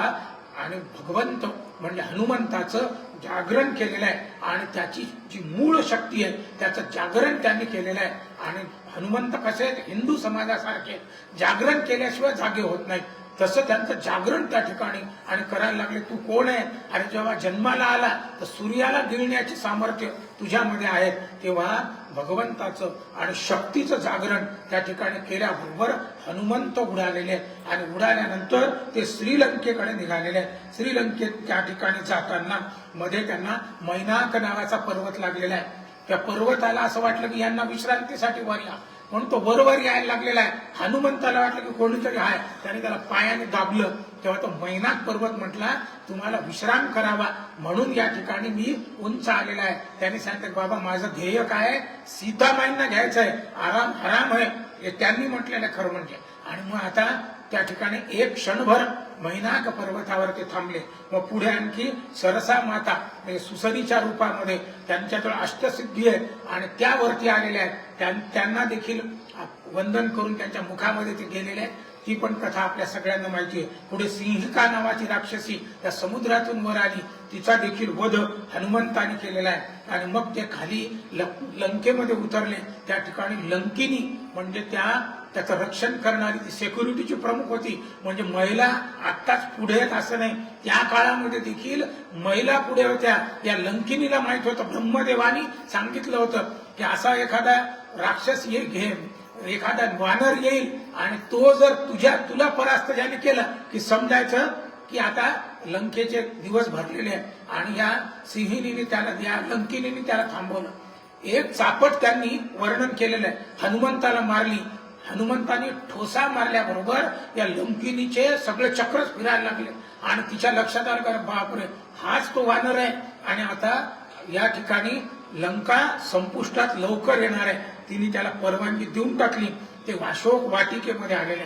आणि भगवंत म्हणजे हनुमंताचं जागरण केलेलं आहे आणि त्याची जी मूळ शक्ती आहे त्याचं जागरण त्यांनी केलेलं आहे. आणि हनुमंत कसे आहेत, हिंदू समाजासारखे जागरण केल्याशिवाय जागे होत नाही, तसं त्यांचं जागरण त्या ठिकाणी आणि करायला लागले. तू कोण आहे, आणि जेव्हा जन्माला आला तर सूर्याला गिळण्याची सामर्थ्य तुझ्यामध्ये आहे. तेव्हा भगवंताचं आणि शक्तीचं जागरण त्या ठिकाणी केल्याबरोबर हनुमंत उडालेले आहेत आणि उडाल्यानंतर ते श्रीलंकेकडे निघालेले आहेत. श्रीलंकेत त्या ठिकाणी जाताना मध्ये त्यांना मैनाक नावाचा पर्वत लागलेला आहे. त्या पर्वताला असं वाटलं की यांना विश्रांतीसाठी वर या, म्हणून तो बरोबर यायला लागलेला आहे. हनुमंताला वाटलं की कोणीतरी आहे, त्याने त्याला पायाने दाबलं. तेव्हा तो मैनाक पर्वत म्हटला तुम्हाला विश्राम करावा म्हणून या ठिकाणी मी उंच आलेला आहे. त्याने सांगितलं बाबा माझं ध्येय काय आहे, सीतामाईंना घ्यायचं आहे, आराम आराम आहे, हे त्यांनी म्हटलेलं आहे खरं म्हणजे. आणि मग आता त्या ठिकाणी एक क्षणभर मैनाक पर्वतावर ते थांबले. मग पुढे आणखी सरसा माता म्हणजे सुसरीच्या रूपामध्ये त्यांच्याजवळ अष्टसिद्धी आहे आणि त्यावरती आलेल्या आहेत. त्यांना देखील वंदन करून त्यांच्या मुखामध्ये ते गेलेले आहेत. ती पण कथा आपल्या सगळ्यांना माहिती आहे. पुढे सिंहिका नावाची राक्षसी त्या समुद्रातून वर आली, तिचा देखील वध हनुमंताने केलेला आहे. आणि मग ते खाली लंकेमध्ये उतरले. त्या ठिकाणी लंकिनी म्हणजे त्याचं रक्षण करणारी ती सेक्युरिटीची प्रमुख होती. म्हणजे महिला आत्ताच पुढे आहेत असं नाही, त्या काळामध्ये देखील महिला पुढे होत्या. या लंकिनीला माहित होतं, ब्रह्मदेवानी सांगितलं होतं की असा एखादा राक्षस एखादा वानर येईल आणि तो जर तुला परास्त ज्याने केलं की समजायचं की आता लंकेचे दिवस भरलेले आहेत. आणि या सिंहिणीने या लंकिनीने त्याला थांबवलं. एक चापट त्यांनी वर्णन केलेलं आहे, हनुमंताला मारली. हनुमंताने ठोसा मारल्याबरोबर या लंकिनीचे सगळे चक्रच फिरायला लागले आणि तिच्या लक्षात आलं का बापरे हाच तो वानर आहे आणि आता या ठिकाणी लंका संपुष्टात लवकर येणार आहे. तिने त्याला परवानगी देऊन टाकली. ते अशोक वाटिकेमध्ये आलेले.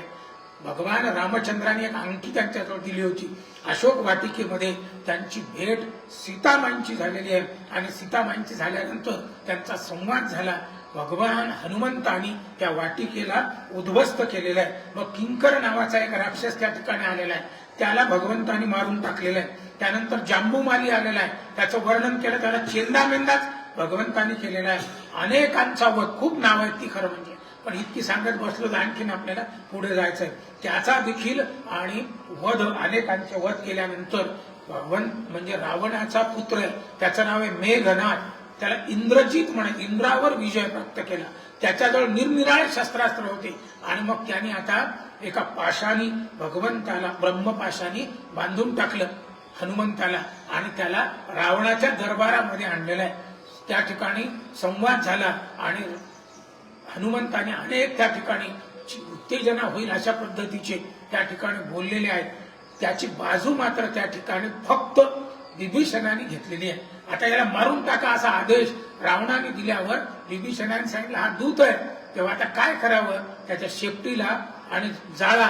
भगवान रामचंद्राने एक अंगठी त्यांच्याजवळ दिली होती. अशोक वाटिकेमध्ये त्यांची भेट सीतामाईंची झालेली आहे आणि सीतामाईंची झाल्यानंतर त्यांचा संवाद झाला. भगवान हनुमंतांनी त्या वाटिकेला उद्ध्वस्त केलेला आहे. मग किंकर नावाचा एक राक्षस त्या ठिकाणी आलेला आहे, त्याला भगवंतांनी मारून टाकलेलं आहे. त्यानंतर जांबुमाली आलेला आहे, त्याचं वर्णन केलं, त्याला चेंदामेंदाच भगवंतांनी केलेला आहे. अनेकांचा वध, खूप नाव आहेत ती खरं म्हणजे, पण इतकी सांगत बसलो तर आणखीन आपल्याला पुढे जायचंय. त्याचा देखील आणि वध, अनेकांचे वध केल्यानंतर भगवंत म्हणजे रावणाचा पुत्र आहे, त्याचं नाव आहे मेघनाद. त्याला इंद्रजित म्हणे, इंद्रावर विजय प्राप्त केला. त्याच्याजवळ निरनिराळे शस्त्रास्त्र होते आणि मग त्याने आता एका पाशाने भगवंताला ब्रह्मपाशाने बांधून टाकलं हनुमंताला आणि त्याला रावणाच्या दरबारामध्ये आणलेलं आहे. त्या ठिकाणी संवाद झाला आणि हनुमंताने अनेक त्या ठिकाणी उत्तेजना होईल अशा पद्धतीचे त्या ठिकाणी बोललेले आहेत. त्याची बाजू मात्र त्या ठिकाणी फक्त विभीषणाने घेतलेली आहे. आता याला मारून टाका असा आदेश रावणाने दिल्यावर विभीषणाने सांगितलं हा दूत आहे, तेव्हा आता काय करावं, त्याच्या शेपटीला आणि जाळा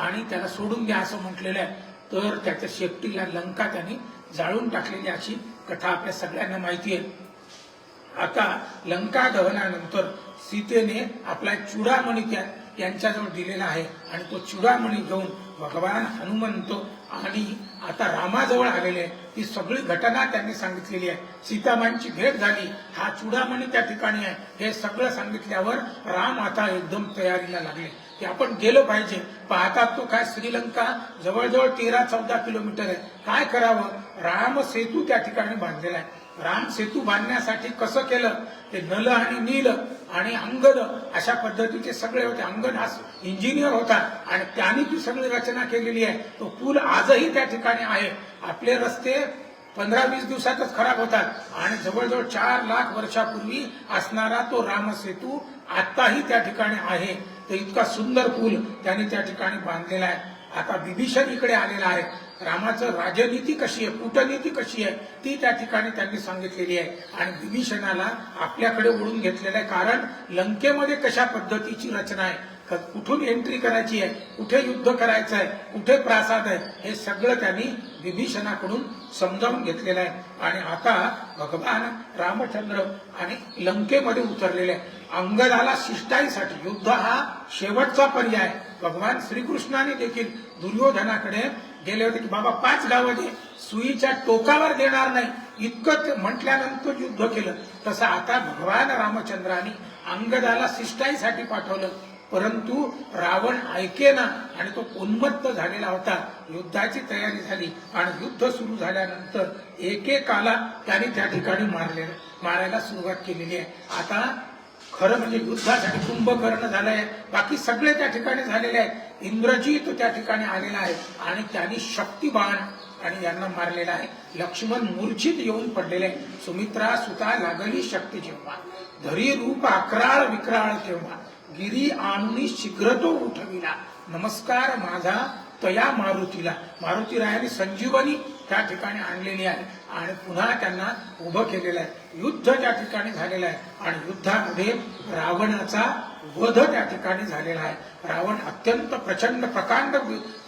आणि त्याला सोडून द्या असं म्हटलेलं आहे. तर त्याच्या शेपटीला लंका त्यांनी जाळून टाकलेली अशी कथा आपल्या सगळ्यांना माहिती आहे. आता लंका दहनानंतर सीतेने आपला चुडामणी यांच्याजवळ दिलेला आहे आणि तो चुडामणी घेऊन भगवान हनुमंत आणि आता रामाजवळ आलेले. ही सगळी घटना त्यांनी सांगितलेली आहे. सीतामांची भेट झाली, हा चुडामणी त्या ठिकाणी आहे, हे सगळं सांगितल्यावर राम आता एकदम तयारीला लागले की आपण गेलो पाहिजे. पाहतात तो काय श्रीलंका जवळजवळ 13-14 किलोमीटर आहे, काय करावं. राम सेतू त्या ठिकाणी बांधलेला आहे राम सेतू बांधण्यासाठी कसं केलं ते नल आणि नील आणि अंगद अशा पद्धतीचे सगळे होते. अंगद हा इंजिनियर होता आणि त्यांनी ती सगळी रचना केलेली आहे. तो पूल आजही त्या ठिकाणी आहे. आपले रस्ते 15-20 दिवसातच खराब होतात आणि जवळजवळ 4 लाख वर्षापूर्वी असणारा तो रामसेतू आताही त्या ठिकाणी आहे. तर इतका सुंदर पूल त्यांनी त्या ठिकाणी बांधलेला आहे. आता विभीषण इकडे आलेला आहे. रामाचं राजनीती कशी आहे, कूटनीती कशी आहे ती त्या ठिकाणी त्यांनी सांगितलेली आहे. आणि विभीषणाला आपल्याकडे ओढून घेतलेलं आहे. कारण लंकेमध्ये कशा पद्धतीची रचना आहे, कुठून एंट्री करायची आहे, कुठे युद्ध करायचं आहे, कुठे प्रासाद आहे, हे सगळं त्यांनी विभीषणाकडून समजावून घेतलेलं आहे. आणि आता भगवान रामचंद्र आणि लंकेमध्ये उतरलेले आहे. अंगदाला शिष्टाईसाठी युद्ध हा शेवटचा पर्याय. भगवान श्रीकृष्णाने देखील दुर्योधनाकडे गेले होते की बाबा 5 गावं दे, सुईच्या टोकावर देणार नाही, इतकं म्हटल्यानंतर युद्ध केलं. तसं आता भगवान रामचंद्राने अंगदाला शिष्टाईसाठी पाठवलं. परंतु रावण ऐकेना आणि तो उन्मत्त झालेला होता. युद्धाची तयारी झाली आणि युद्ध सुरू झाल्यानंतर एकेकाला त्याने त्या ठिकाणी मारायला सुरुवात केलेली आहे. आता खरं म्हणजे युद्धासाठी कुंभकर्ण झालाय, बाकी सगळे त्या ठिकाणी झालेले आहेत. इंद्रजित त्या ठिकाणी आलेला आहे आणि त्यांनी शक्तिबाण आणि यांना मारलेला आहे. लक्ष्मण मूर्छित येऊन पडलेले आहे. सुमित्रा सुता लागली शक्ती जेव्हा, धरी रूप अकराळ विक्राळ तेव्हा, गिरी आणून शीघ्र तो उठविला, नमस्कार माझा तया मारुतीला. मारुतीरायाने संजीवनी त्या ठिकाणी आणलेली आहे आणि पुन्हा त्यांना उभं केलेलं आहे. युद्ध त्या ठिकाणी झालेलं आहे आणि युद्धामध्ये रावणाचा वध त्या ठिकाणी झालेला आहे. रावण अत्यंत प्रचंड प्रकांड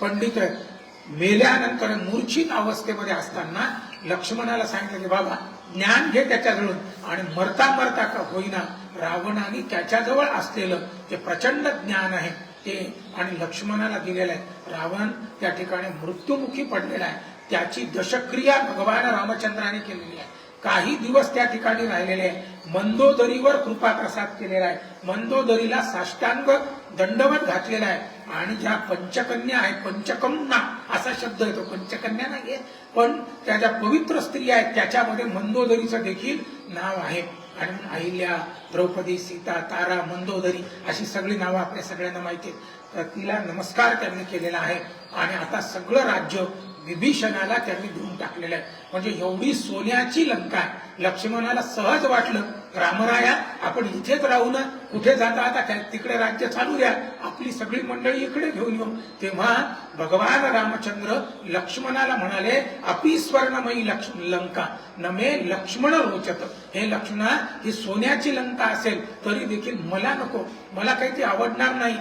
पंडित आहे. मेल्यानंतर मूर्छित अवस्थेमध्ये असताना लक्ष्मणाला सांगितलं की बाबा ज्ञान घे त्याच्याजवळून. आणि मरता मरता का होईना रावणाने त्याच्याजवळ असलेलं जे प्रचंड ज्ञान आहे ते आणि लक्ष्मणाला दिलेलं आहे. रावण त्या ठिकाणी मृत्युमुखी पडलेला आहे. त्याची दशक्रिया भगवान रामचंद्राने केलेली आहे. काही दिवस त्या ठिकाणी राहिलेले आहे. मंदोदरीवर कृपा प्रसाद केलेला आहे. मंदोदरीला साष्टांग दंडवत घातलेला आहे. आणि ज्या पंचकन्या आहेत, पंचकन्या असा शब्द येतो, पंचकन्या नाहीये पण त्या ज्या पवित्र स्त्रिया आहेत त्याच्यामध्ये मंदोदरीचं देखील नाव आहे. आणि अहिल्या, द्रौपदी, सीता, तारा, मंदोदरी अशी सगळी नावं आपल्या सगळ्यांना माहिती आहेत. तर तिला नमस्कार त्यांनी केलेला आहे. आणि आता सगळं राज्य विभीषणाला त्यांनी देऊन टाकलेलं आहे. म्हणजे एवढी सोन्याची लंका आहे. लक्ष्मणाला सहज वाटलं रामराया आपण इथेच राहू ना, कुठे जाता आता तिकडे राज्य चालू द्या, आपली सगळी मंडळी इकडे घेऊन येऊ. तेव्हा भगवान रामचंद्र लक्ष्मणाला म्हणाले अपि स्वर्णमयी लंका नमे लक्ष्मण रोचत. हे लक्ष्मणा, ही सोन्याची लंका असेल तरी देखील मला नको, मला काही ती आवडणार नाही.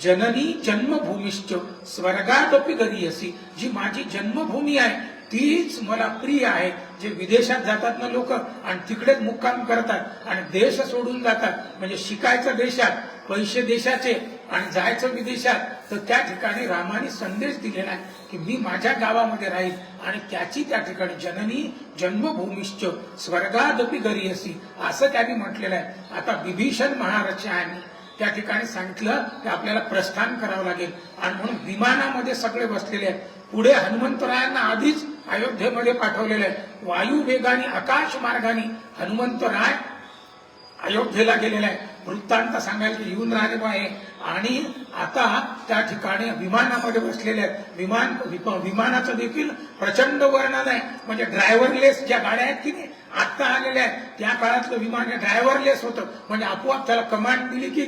जननी जन्मभूमीश्च स्वर्गादपि गरीयसी. जी माझी जन्मभूमी आहे तीच मला प्रिय आहे. जे विदेशात जातात ना लोक आणि तिकडेच मुक्काम करतात आणि देश सोडून जातात, म्हणजे शिकायचं देशात, पैसे देशाचे आणि जायचं विदेशात, तर त्या ठिकाणी रामाने संदेश दिलेला आहे की मी माझ्या गावामध्ये राहील. आणि त्याची त्या ठिकाणी जननी जन्मभूमीश्च स्वर्गादपि गरीयसी असं त्यांनी म्हटलेलं आहे. आता विभीषण महाराजांनी त्या ठिकाणी सांगितलं की आपल्याला प्रस्थान करावं लागेल आणि म्हणून विमानामध्ये सगळे बसलेले आहेत. पुढे हनुमंतरायांना आधीच अयोध्येमध्ये पाठवलेलं आहे. वायू वेगाने आकाश मार्गाने हनुमंतराय अयोध्येला गेलेला आहे. वृत्तांत सांगायला की येऊन राहिले आहे. आणि आता त्या ठिकाणी विमानामध्ये बसलेले आहेत. विमानाचं देखील प्रचंड वर्णन आहे. म्हणजे ड्रायव्हरलेस ज्या गाड्या आहेत की नाही आता आलेल्या आहेत, त्या काळातलं विमान ड्रायव्हरलेस होतं. म्हणजे आपोआप त्याला कमांड दिली की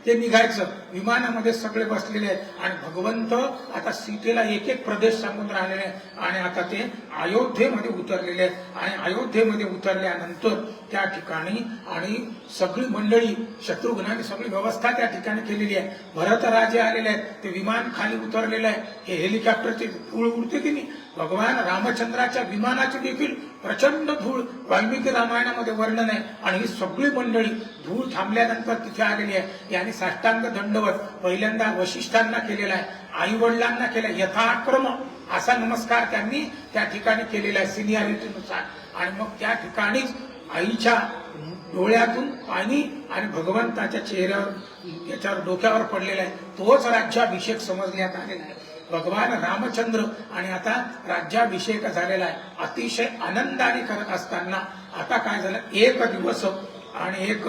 ते निघायचं. विमानामध्ये सगळे बसलेले आहेत आणि भगवंत आता सीतेला एक एक प्रदेश सांगून राहिलेले आहेत. आणि आता ते अयोध्येमध्ये उतरलेले आहेत. आणि अयोध्येमध्ये उतरल्यानंतर त्या ठिकाणी आणि सगळी मंडळी शत्रुघ्नाने सगळी व्यवस्था त्या ठिकाणी केलेली आहे. भरतराजे आलेले आहेत, ते विमान खाली उतरलेलं आहे. हे हेलिकॉप्टरची धूळ उडते की नाही, भगवान रामचंद्राच्या विमानाची देखील प्रचंड धूळ वाल्मिकी रामायणामध्ये वर्णन आहे. आणि ही सगळी मंडळी धूळ थांबल्यानंतर तिथे आलेली आहे. यांनी साष्टांग दंडवत पहिल्यांदा वशिष्ठांना केलेला आहे, आई वडिलांना केला, यथाक्रम असा नमस्कार त्यांनी त्या ठिकाणी केलेला आहे सिनियरिटीनुसार. आणि मग त्या ठिकाणीच आईच्या डोळ्यातून पाणी आणि भगवंताच्या चेहऱ्यावर याच्यावर डोक्यावर पडलेला आहे. तोच राज्याभिषेक समजण्यात आलेला आहे. भगवान रामचंद्र आणि आता राज्याभिषेक झालेला आहे. अतिशय आनंदाने करत असताना आता काय झालं, एक दिवस आणि एक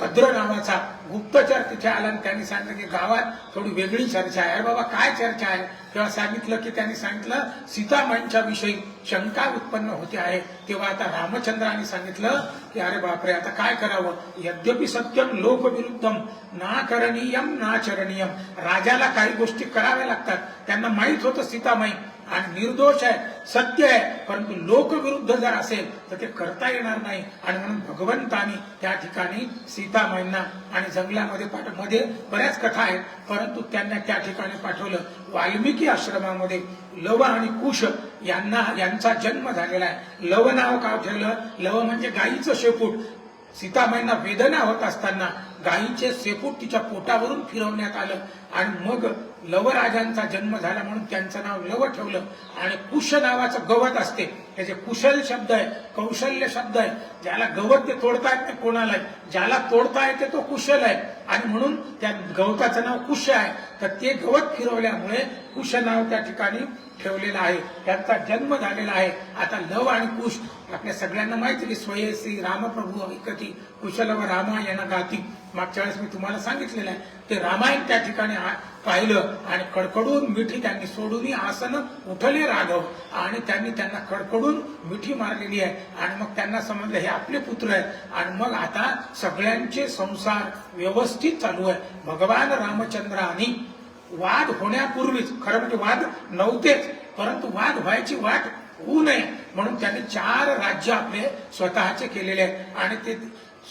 भद्र नावाचा गुप्तचर तिथे आला आणि त्यांनी सांगितलं की गावात थोडी वेगळी चर्चा आहे. अरे बाबा काय चर्चा आहे? तेव्हा सांगितलं की त्यांनी सांगितलं सीतामाईंच्या विषयी शंका उत्पन्न होते आहे. तेव्हा आता रामचंद्रांनी सांगितलं की अरे बापरे, आता काय करावं? यद्यपि सत्यम लोकविरुद्धम ना करणीयम ना चरणीयम. राजाला काही गोष्टी कराव्या लागतात. त्यांना माहित होतं सीतामाई आणि निर्दोष आहे, सत्य आहे, परंतु लोकविरुद्ध जर असेल तर ते करता येणार नाही. आणि म्हणून भगवंतानी त्या ठिकाणी सीतामाईंना आणि जंगलामध्ये मध्ये बऱ्याच कथा आहेत, परंतु त्यांना त्या ठिकाणी पाठवलं. वाल्मिकी आश्रमामध्ये लव आणि कुश यांचा जन्म झालेला आहे. लव नाव का ठेवलं? लव म्हणजे गायीचं शेपूट. सीतामाईंना वेदना होत असताना गायीचे शेपूट तिच्या पोटावरून फिरवण्यात आलं आणि मग लवराजांचा जन्म झाला म्हणून त्यांचं नाव लव ठेवलं. आणि कुश नावाचं गवत असते, त्याचे कुशल शब्द आहे, कौशल्य शब्द आहे. ज्याला गवत ते तोडता येत नाही कोणाला, ज्याला तोडता येते तो कुशल आहे आणि म्हणून त्या गवताचं नाव कुश आहे. तर ते गवत फिरवल्यामुळे कुश नाव त्या ठिकाणी ठेवलेलं आहे. त्यांचा जन्म झालेला आहे. आता लव आणि कुश आपल्या सगळ्यांना माहिती की स्वयंसी रामप्रभू ऐकती कुशलव रामायण गाती. मागच्या वेळेस मी तुम्हाला सांगितलेलं आहे ते रामायण त्या ठिकाणी पाहिलं आणि कडकडून मिठी त्यांनी सोडून आसन उठले राघव आणि त्यांनी त्यांना कडकडून मिठी मारलेली आहे. आणि मग त्यांना समजलं हे आपले पुत्र आहेत आणि मग आता सगळ्यांचे संसार व्यवस्थित चालू आहे. भगवान रामचंद्रांनी वाद होण्यापूर्वीच, खरं म्हणजे वाद नव्हतेच, परंतु वाद व्हायची वाट होऊ नये म्हणून त्यांनी 4 राज्य आपले स्वतःचे केलेले आहेत. आणि ते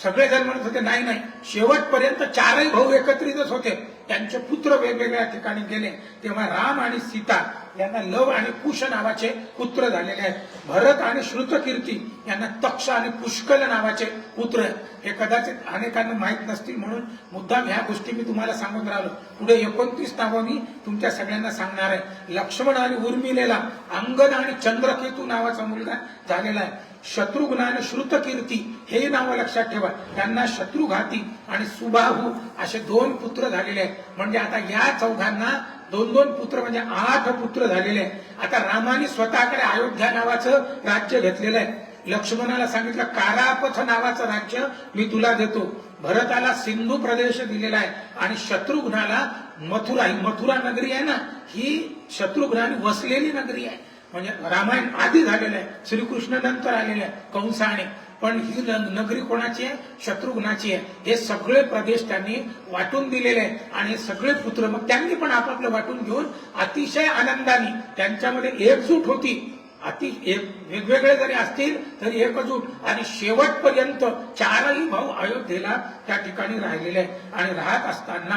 सगळेजण म्हणत होते नाही नाही, शेवटपर्यंत 4ही भाऊ एकत्रितच होते. त्यांचे पुत्र वेगवेगळ्या ठिकाणी गेले. तेव्हा राम आणि सीता यांना लव आणि कुश नावाचे पुत्र झालेले आहेत. भरत आणि श्रुतकीर्ती यांना तक्ष आणि पुष्कल नावाचे पुत्र आहेत. हे कदाचित अनेकांना माहीत नसतील म्हणून मुद्दाम ह्या गोष्टी मी तुम्हाला सांगून राहिलो. पुढे 29 नावं मी तुमच्या सगळ्यांना सांगणार आहे. लक्ष्मण आणि उर्मिलेला अंगद आणि चंद्रकेतू नावाचा मुलगा झालेला आहे. शत्रुघ्न आणि श्रुतकीर्ती हे नाव लक्षात ठेवा. त्यांना शत्रुघाती आणि सुबाहू असे 2 पुत्र झालेले आहेत. म्हणजे आता या चौघांना 2-2 पुत्र म्हणजे 8 पुत्र झालेले आहेत. आता रामाने स्वतःकडे अयोध्या नावाचं राज्य घेतलेलं आहे. लक्ष्मणाला सांगितलं कारापथ नावाचं राज्य मी तुला देतो. भरताला सिंधू प्रदेश दिलेला आहे आणि शत्रुघ्नाला मथुरा, ही मथुरा नगरी आहे ना, ही शत्रुघ्नाने वसलेली नगरी आहे. म्हणजे रामायण आधी झालेलं आहे, श्रीकृष्ण नंतर आलेले आहे कंसाने, पण ही नगरी कोणाची आहे? शत्रुघ्नाची आहे. हे सगळे प्रदेश त्यांनी वाटून दिलेले आहेत आणि सगळे पुत्र मग त्यांनी पण आपापलं वाटून घेऊन अतिशय आनंदाने त्यांच्यामध्ये एकजूट होती. वेगवेगळे जरी असतील तरी एकजूट आणि शेवटपर्यंत 4ही भाऊ अयोध्येला त्या ठिकाणी राहिलेले आहेत आणि राहत असताना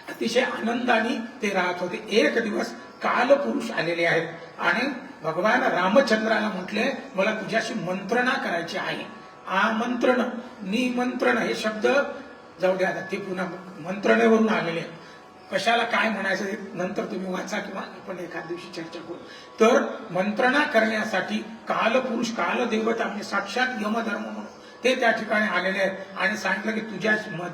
अतिशय आनंदाने ते राहत होते. एक दिवस कालपुरुष आलेले आहेत आणि भगवान रामचंद्राला म्हटले मला तुझ्याशी मंत्रणा करायची आहे. आमंत्रण, निमंत्रण हे शब्द जाऊ द्या, ते पुन्हा मंत्रणेवरून आलेले आहेत. कशाला काय म्हणायचं नंतर तुम्ही वाचा किंवा आपण एखाद दिवशी चर्चा करू. तर मंत्रणा करण्यासाठी कालपुरुष, कालदेवता म्हणजे साक्षात यमधर्म म्हणून ते त्या ठिकाणी आलेले आहेत आणि सांगितलं की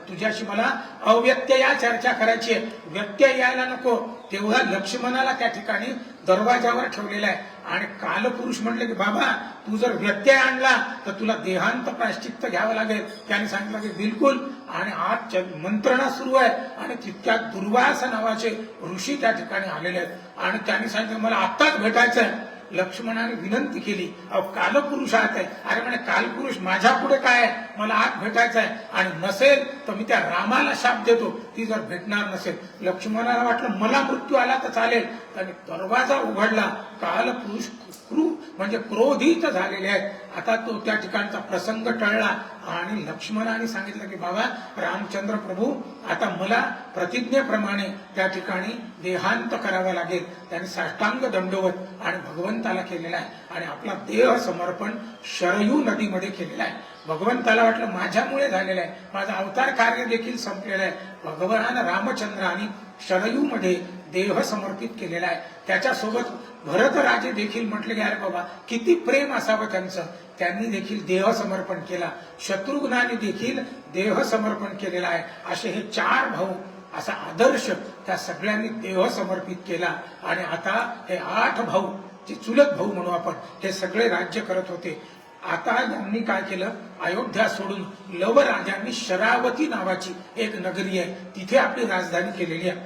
तुझ्याशी मला अव्यत्यया चर्चा करायची आहे, व्यत्यय यायला नको. तेव्हा लक्ष्मणाला त्या ठिकाणी दरवाजावर ठेवलेला आहे आणि कालपुरुष म्हटले की बाबा तू जर व्यत्यय आणला तर तुला देहांत प्रायश्चित्त घ्यावं लागेल. त्याने सांगितलं की बिलकुल. आणि आज मंत्रणा सुरू आहे आणि तितक्यात दुर्वास नावाचे ऋषी त्या ठिकाणी आलेले आहेत आणि त्यांनी सांगितलं मला आत्ताच भेटायचं आहे. लक्ष्मणाने विनंती केली, अहो कालपुरुष आत आहे. अरे म्हणे कालपुरुष माझ्या पुढे काय आहे, मला आत भेटायचं आहे आणि नसेल तर मी त्या रामाला शाप देतो ती जर भेटणार नसेल. लक्ष्मणाला वाटलं मला मृत्यू आला तर चालेल. त्याने दरवाजा उघडला. कालपुरुष म्हणजे क्रोधित झालेले आहेत. आता तो त्या ठिकाणचा प्रसंग टळला आणि लक्ष्मणाने सांगितलं की बाबा रामचंद्र प्रभू आता मला प्रतिज्ञेप्रमाणे त्या ठिकाणी देहांत करावा लागेल. त्याने साष्टांग दंडवत आणि भगवंताला केलेला आहे आणि आपला देह समर्पण शरयू नदीमध्ये केलेला आहे. भगवंताला वाटलं माझ्यामुळे झालेलं आहे, माझं अवतार कार्य देखील संपलेलं आहे. भगवान रामचंद्राने शरयू मध्ये देह समर्पित केलेला आहे. त्याच्यासोबत भरत राजे देखील म्हटले की अरे बाबा किती प्रेम असावं त्यांचं, त्यांनी देखील देह समर्पण केला. शत्रुघ्नाने देखील देह समर्पण केलेला आहे. असे हे 4 भाऊ, असा आदर्श त्या सगळ्यांनी देह समर्पित केला आणि आता हे 8 भाऊ जे चुलत भाऊ म्हणू आपण, हे सगळे राज्य करत होते. आता यांनी काय केलं, अयोध्या सोडून लव राजांनी शरावती नावाची एक नगरी आहे तिथे आपली राजधानी केलेली आहे.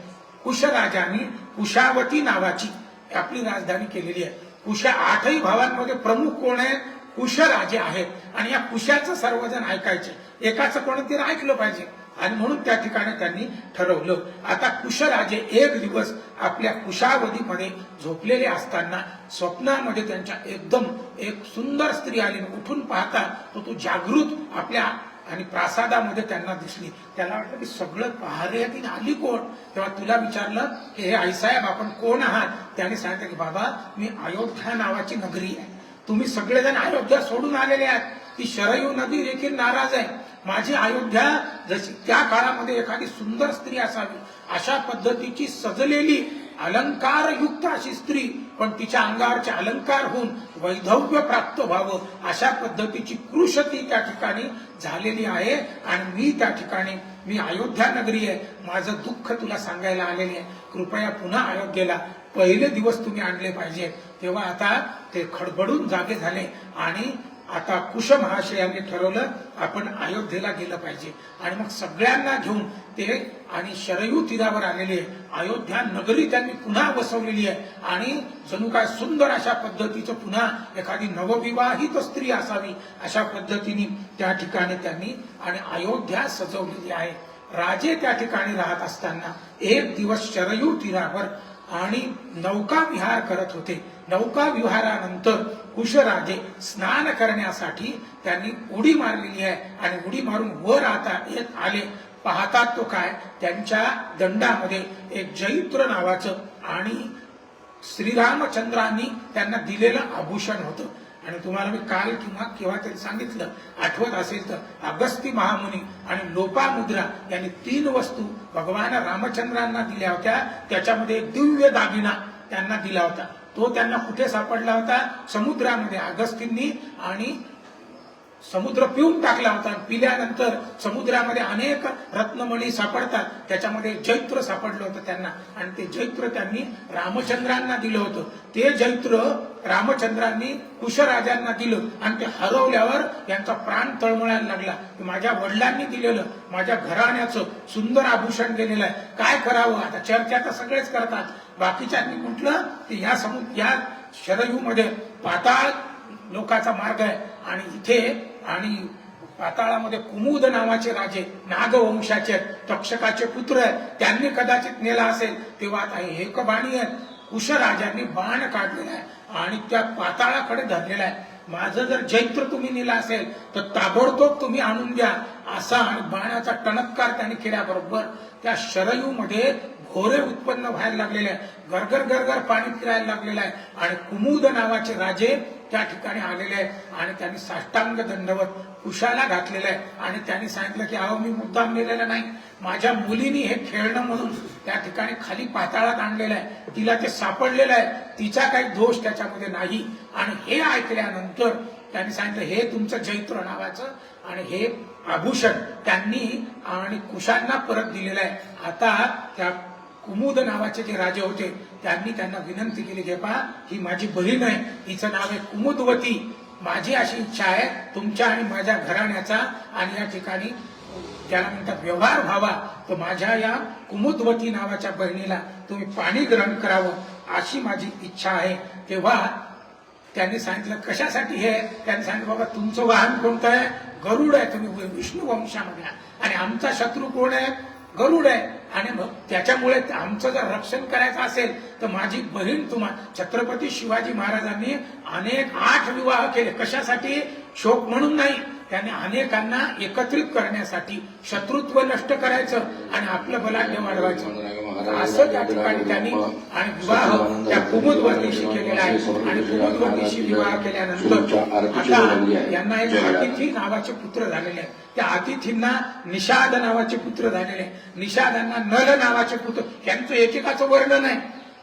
कुश राजांनी कुशावती नावाची आपली राजधानी केलेली आहे. कुशा 8ही भावांमध्ये प्रमुख कोण आहे? कुश राजे आहेत. आणि या कुशाचं सर्वजण ऐकायचे, एकाचं कोणतरी ऐकलं पाहिजे. आणि म्हणून त्या ठिकाणी त्यांनी ठरवलं, आता कुशराजे एक दिवस आपल्या कुशावतीमध्ये झोपलेले असताना स्वप्नामध्ये त्यांच्या एकदम एक सुंदर स्त्री आली. उठून पाहता तो जागृत आपल्या आणि प्रासादामध्ये त्यांना दिसली. त्याला वाटलं की सगळं पहारेतीने आली कोण. तेव्हा तुला विचारलं की हे आईसाहेब आपण कोण आहात. त्याने सांगितलं की बाबा मी अयोध्या नावाची नगरी आहे, तुम्ही सगळेजण अयोध्या सोडून आलेले आहात. ती शरयू नदी देखील नाराज आहे. माझी अयोध्या जशी त्या काळामध्ये एखादी सुंदर स्त्री असावी अशा पद्धतीची सजलेली अलंकारयुक्त अशी स्त्री, पण तिच्या अंगावरचे अलंकार होऊन वैधव्य प्राप्त व्हावं अशा पद्धतीची कृश ती त्या ठिकाणी झालेली आहे. आणि मी त्या ठिकाणी मी अयोध्या नगरी आहे, माझं दुःख तुला सांगायला आलेले आहे. कृपया पुन्हा अयोध्येला पहिले दिवस तुम्ही आणले पाहिजे. तेव्हा आता ते खडबडून जागे झाले आणि आता कुश महाशयांनी ठरवलं आपण अयोध्येला गेलं पाहिजे. आणि मग सगळ्यांना घेऊन ते आणि शरयू तीरावर आलेले अयोध्या नगरी त्यांनी पुन्हा बसवलेली आहे. आणि जणू काय सुंदर अशा पद्धतीचं पुन्हा एखादी नवविवाहित स्त्री असावी अशा पद्धतीने त्या ठिकाणी त्यांनी आणि अयोध्या सजवलेली आहे. राजे त्या ठिकाणी राहत असताना एक दिवस शरयू तीरावर आणि नौका विहार करत होते. नौका विहारानंतर कुशराजे स्नान करण्यासाठी त्यांनी उडी मारलेली आहे. आणि उडी मारून वर आता येत आले. पाहतात तो काय, त्यांच्या दंडामध्ये एक जैत्र नावाचं आणि श्रीरामचंद्रांनी त्यांना दिलेलं आभूषण होतं. आणि तुम्हाला मी काल किंवा केव्हा तरी सांगितलं, आठवत असेल तर अगस्ती महामुनी आणि लोपामुद्रा यांनी 3 वस्तू भगवान रामचंद्रांना दिल्या होत्या. त्याच्यामध्ये एक दिव्य दागिना त्यांना दिला होता. तो त्यांना कुठे सापडला होता? समुद्रामध्ये. अगस्तींनी आणि समुद्र पिऊन टाकला होता. पिल्यानंतर समुद्रामध्ये अनेक रत्नमणी सापडतात, त्याच्यामध्ये जैत्र सापडलं होतं त्यांना. आणि ते जैत्र त्यांनी रामचंद्रांना दिलं होतं. ते जैत्र रामचंद्रांनी कुशराजांना दिलं आणि ते हरवल्यावर यांचा प्राण तळमळायला लागला. माझ्या वडिलांनी दिलेलं माझ्या घराण्याचं सुंदर आभूषण गेलेलं आहे, काय करावं. आता चर्चा तर सगळेच करतात. बाकीच्यांनी म्हटलं की या शरयूमध्ये पाताळ लोकाचा मार्ग आहे आणि इथे आणि पाताळामध्ये कुमुद नावाचे राजे नागवंशाचे तक्षकाचे पुत्र आहेत, त्यांनी कदाचित नेला असेल. तेव्हा आता हे बाणी आहेत. कुशराजांनी बाण काढलेला आहे आणि त्या पाताळाकडे धरलेला आहे. माझं जर जैत्र तुम्ही नेला असेल तर ताबडतोब तुम्ही आणून द्या असा बाणाचा टणत्कार त्यांनी केल्याबरोबर त्या शरयूमध्ये घोरे उत्पन्न व्हायला लागलेले आहे. गरगर गरगर पाणी फिरायला लागलेलं आहे. आणि कुमुद नावाचे राजे त्या ठिकाणी आलेले आहेत आणि त्यांनी साष्टांग दंडवत कुशाला घातलेलं आहे. आणि त्यांनी सांगितलं की अहो मी मुद्दाम नेलेलं नाही, माझ्या मुलीनी हे खेळणं म्हणून त्या ठिकाणी खाली पाताळात आणलेलं आहे, तिला ते सापडलेलं आहे, तिचा काही दोष त्याच्यामध्ये नाही. आणि हे ऐकल्यानंतर त्यांनी सांगितलं हे तुमचं जैत्र नावाचं आणि हे आभूषण त्यांनी आणि कुशांना परत दिलेलं आहे. आता त्या कुमुद नावाचे जे राजे होते त्यांनी त्यांना विनंती केली की पहा ही माझी बहीण आहे, हिचं नाव आहे कुमुदवती, माझी अशी इच्छा आहे तुमच्या आणि माझ्या घराण्याचा आणि या ठिकाणी ज्याला म्हणतात व्यवहार व्हावा, तर माझ्या या कुमुदवती नावाच्या बहिणीला तुम्ही पाणी ग्रहण करावं अशी माझी इच्छा आहे. तेव्हा त्यांनी सांगितलं कशासाठी हे. त्यांनी सांगितलं बाबा तुमचं वाहन कोणतं आहे? गरुड आहे, तुम्ही विष्णू वंशामध्ये आणि आमचा शत्रू कोण आहे? गरुड आहे. आणि मग त्याच्यामुळे आमचं जर रक्षण करायचं असेल तर माझी बहीण तुम्हाला. छत्रपती शिवाजी महाराजांनी अनेक 8 विवाह केले. कशासाठी? शोक म्हणून नाही, त्यांनी अनेकांना एकत्रित करण्यासाठी, शत्रुत्व नष्ट करायचं आणि आपलं बलाढ्य वाढवायचं असं त्या ठिकाणी त्यांनी आणि विवाह त्या कुमुदवतीशी केलेला आहे. आणि कुमुदवतीशी विवाह केल्यानंतर आता यांना एक अतिथी नावाचे पुत्र झालेले आहेत. त्या अतिथींना निषाद नावाचे पुत्र झालेले. निषादांना नल नावाचे पुत्र. यांचं एकेकाचं वर्णन आहे.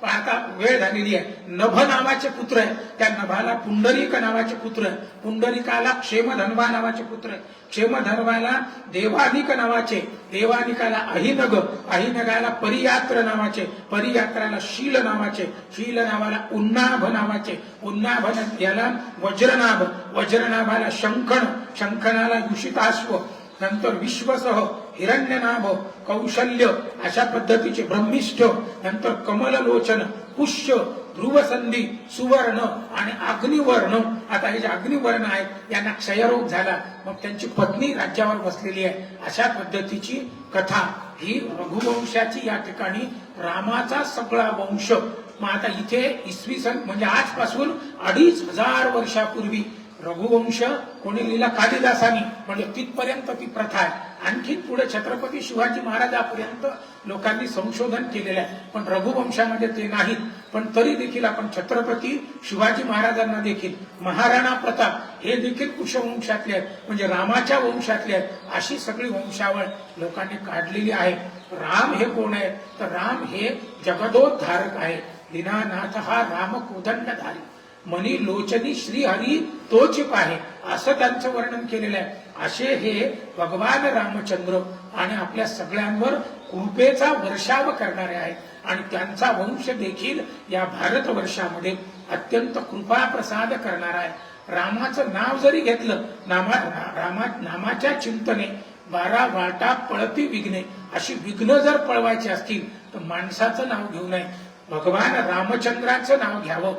पण आता वेळ झालेली आहे. नभ नावाचे पुत्र आहे, त्या नभाला पुंडरीक नावाचे पुत्र आहे, पुंडरीकाला क्षेमधन्वा नावाचे पुत्र आहे, क्षेमधन्वाला देवानिक नावाचे, देवानिकाला अहिनग, अहिनगाला परियात्र नावाचे, परियात्राला शील नावाचे, शील नावाला उन्नाभ नावाचे, उन्नाभ याला वज्रनाभ, वज्रनाभाला शंखण, शंखनाला युषिताश्व, नंतर विश्वसह, हिरण्यनाभ, कौशल्य अशा पद्धतीचे ब्रह्मिष्ठ, नंतर कमललोचन, पुष्य, ध्रुवसंधी, सुवर्ण आणि अग्निवर्ण. आता हे जे अग्निवर्ण आहेत यांना क्षयरोग झाला, मग त्यांची पत्नी राज्यावर बसलेली आहे. अशा पद्धतीची कथा ही रघुवंशाची या ठिकाणी रामाचा सगळा वंश. मग आता इथे इसवी सन म्हणजे आजपासून 2500 वर्षापूर्वी रघुवंश कोणी लिहिला? कालिदासानी. म्हणजे तिथपर्यंत ती प्रथा आहे. आणखी पुढे छत्रपती शिवाजी महाराजापर्यंत लोकांनी संशोधन केलेलं आहे, पण रघुवंशामध्ये ते नाहीत. पण तरी देखील आपण छत्रपती शिवाजी महाराजांना देखील, महाराणा प्रताप हे देखील कुशवंशातले आहेत, म्हणजे रामाच्या वंशातले आहेत. अशी सगळी वंशावळ लोकांनी काढलेली आहे. राम हे कोण आहे? तर राम हे जगदोद्धारक आहे. दीनानाथ हा राम कोदंडधारी, मनी लोचनी श्री हरी तोच पाहे, असं त्यांचं वर्णन केलेलं आहे. असे हे भगवान रामचंद्र आणि आपल्या सगळ्यांवर कृपेचा वर्षाव करणारे आहेत. आणि त्यांचा वंश देखील या भारतवर्षामध्ये अत्यंत कृपा प्रसाद करणारा आहे. रामाचं नाव जरी घेतलं, नामाच्या चिंतने 12 वाटा पळती विघ्ने, अशी विघ्न जर पळवायची असतील तर माणसाचं नाव घेऊ नये, भगवान रामचंद्राचं नाव घ्यावं.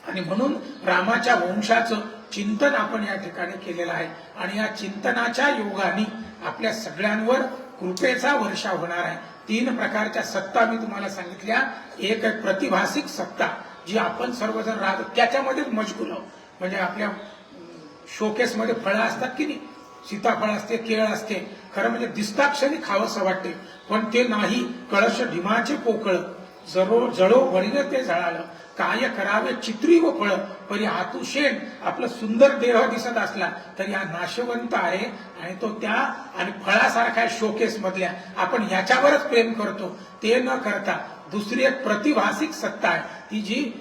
आणि म्हणून रामाच्या वंशाचं चिंतन आपण या ठिकाणी केलेलं आहे. आणि या चिंतनाच्या योगाने आपल्या सगळ्यांवर कृपेचा वर्षा होणार आहे. 3 प्रकारच्या सत्ता मी तुम्हाला सांगितल्या. एक आहे प्रतिभासिक सत्ता, जी आपण सर्वजण राहतो त्याच्यामध्येच मशगूल आहोत. म्हणजे आपल्या शोकेसमध्ये फळं असतात की नाही, सीताफळ असते, केळ असते, खरं म्हणजे दिसताक्षणी खावंसं वाटते, पण ते नाही. कळश ढिमाचे पोकळ, जळो वळीनं ते जळालं, काय करावे चित्री व फळ, परी आतुशेण. आपलं सुंदर देह दिसत असला तरी हा नाशवंत आहे आणि तो त्या आणि फळासारख्या शोकेस मधल्या. आपण ह्याच्यावरच प्रेम करतो. ते न करता दुसरी एक प्रतिभासिक सत्ता आहे, ती जी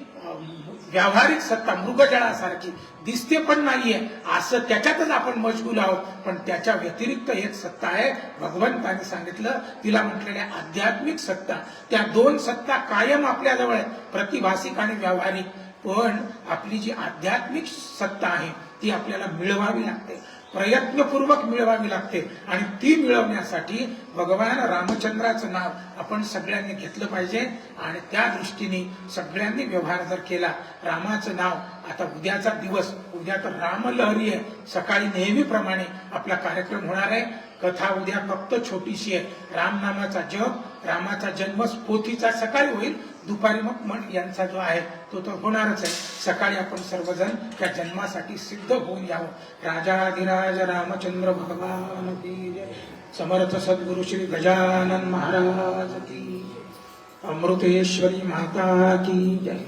व्यावहारिक सत्ता, मृगजळासारखी दिसते पण नाहीये, असं त्याच्यातच आपण मशगूल आहोत. पण त्याच्या व्यतिरिक्त एक सत्ता आहे, भगवंताने सांगितलं, तिला म्हटलेल्या आध्यात्मिक सत्ता. त्या 2 सत्ता कायम आपल्याजवळ आहेत, प्रतिभासिक आणि व्यावहारिक. पण आपली जी आध्यात्मिक सत्ता आहे ती आपल्याला मिळवावी लागते, प्रयत्नपूर्वक मिळवावी लागते. आणि ती मिळवण्यासाठी भगवान रामचंद्राचं नाव आपण सगळ्यांनी घेतलं पाहिजे. आणि त्या दृष्टीने सगळ्यांनी व्यवहार जर केला, रामाचं नाव. आता उद्याचा दिवस, उद्या तर रामलहरी आहे. सकाळी नेहमीप्रमाणे आपला कार्यक्रम होणार आहे. कथा उद्या फक्त छोटीशी आहे. रामनामाचा जप, रामाचा जन्म पोथीचा सकाळी होईल, दुपारी मग मन यांचा जो आहे तो तर होणारच आहे. सकाळी आपण सर्वजण त्या जन्मासाठी सिद्ध होऊन यावं. राजाधिराज रामचंद्र भगवान की जय. समर्थ सद्गुरु श्री गजानन महाराज की जय. अमृतेश्वरी माता की जय.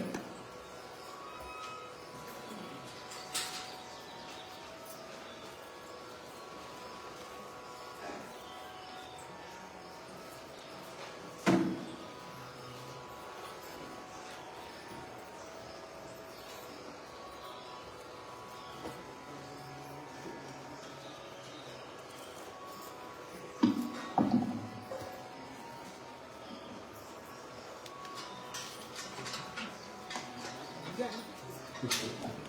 Thank you.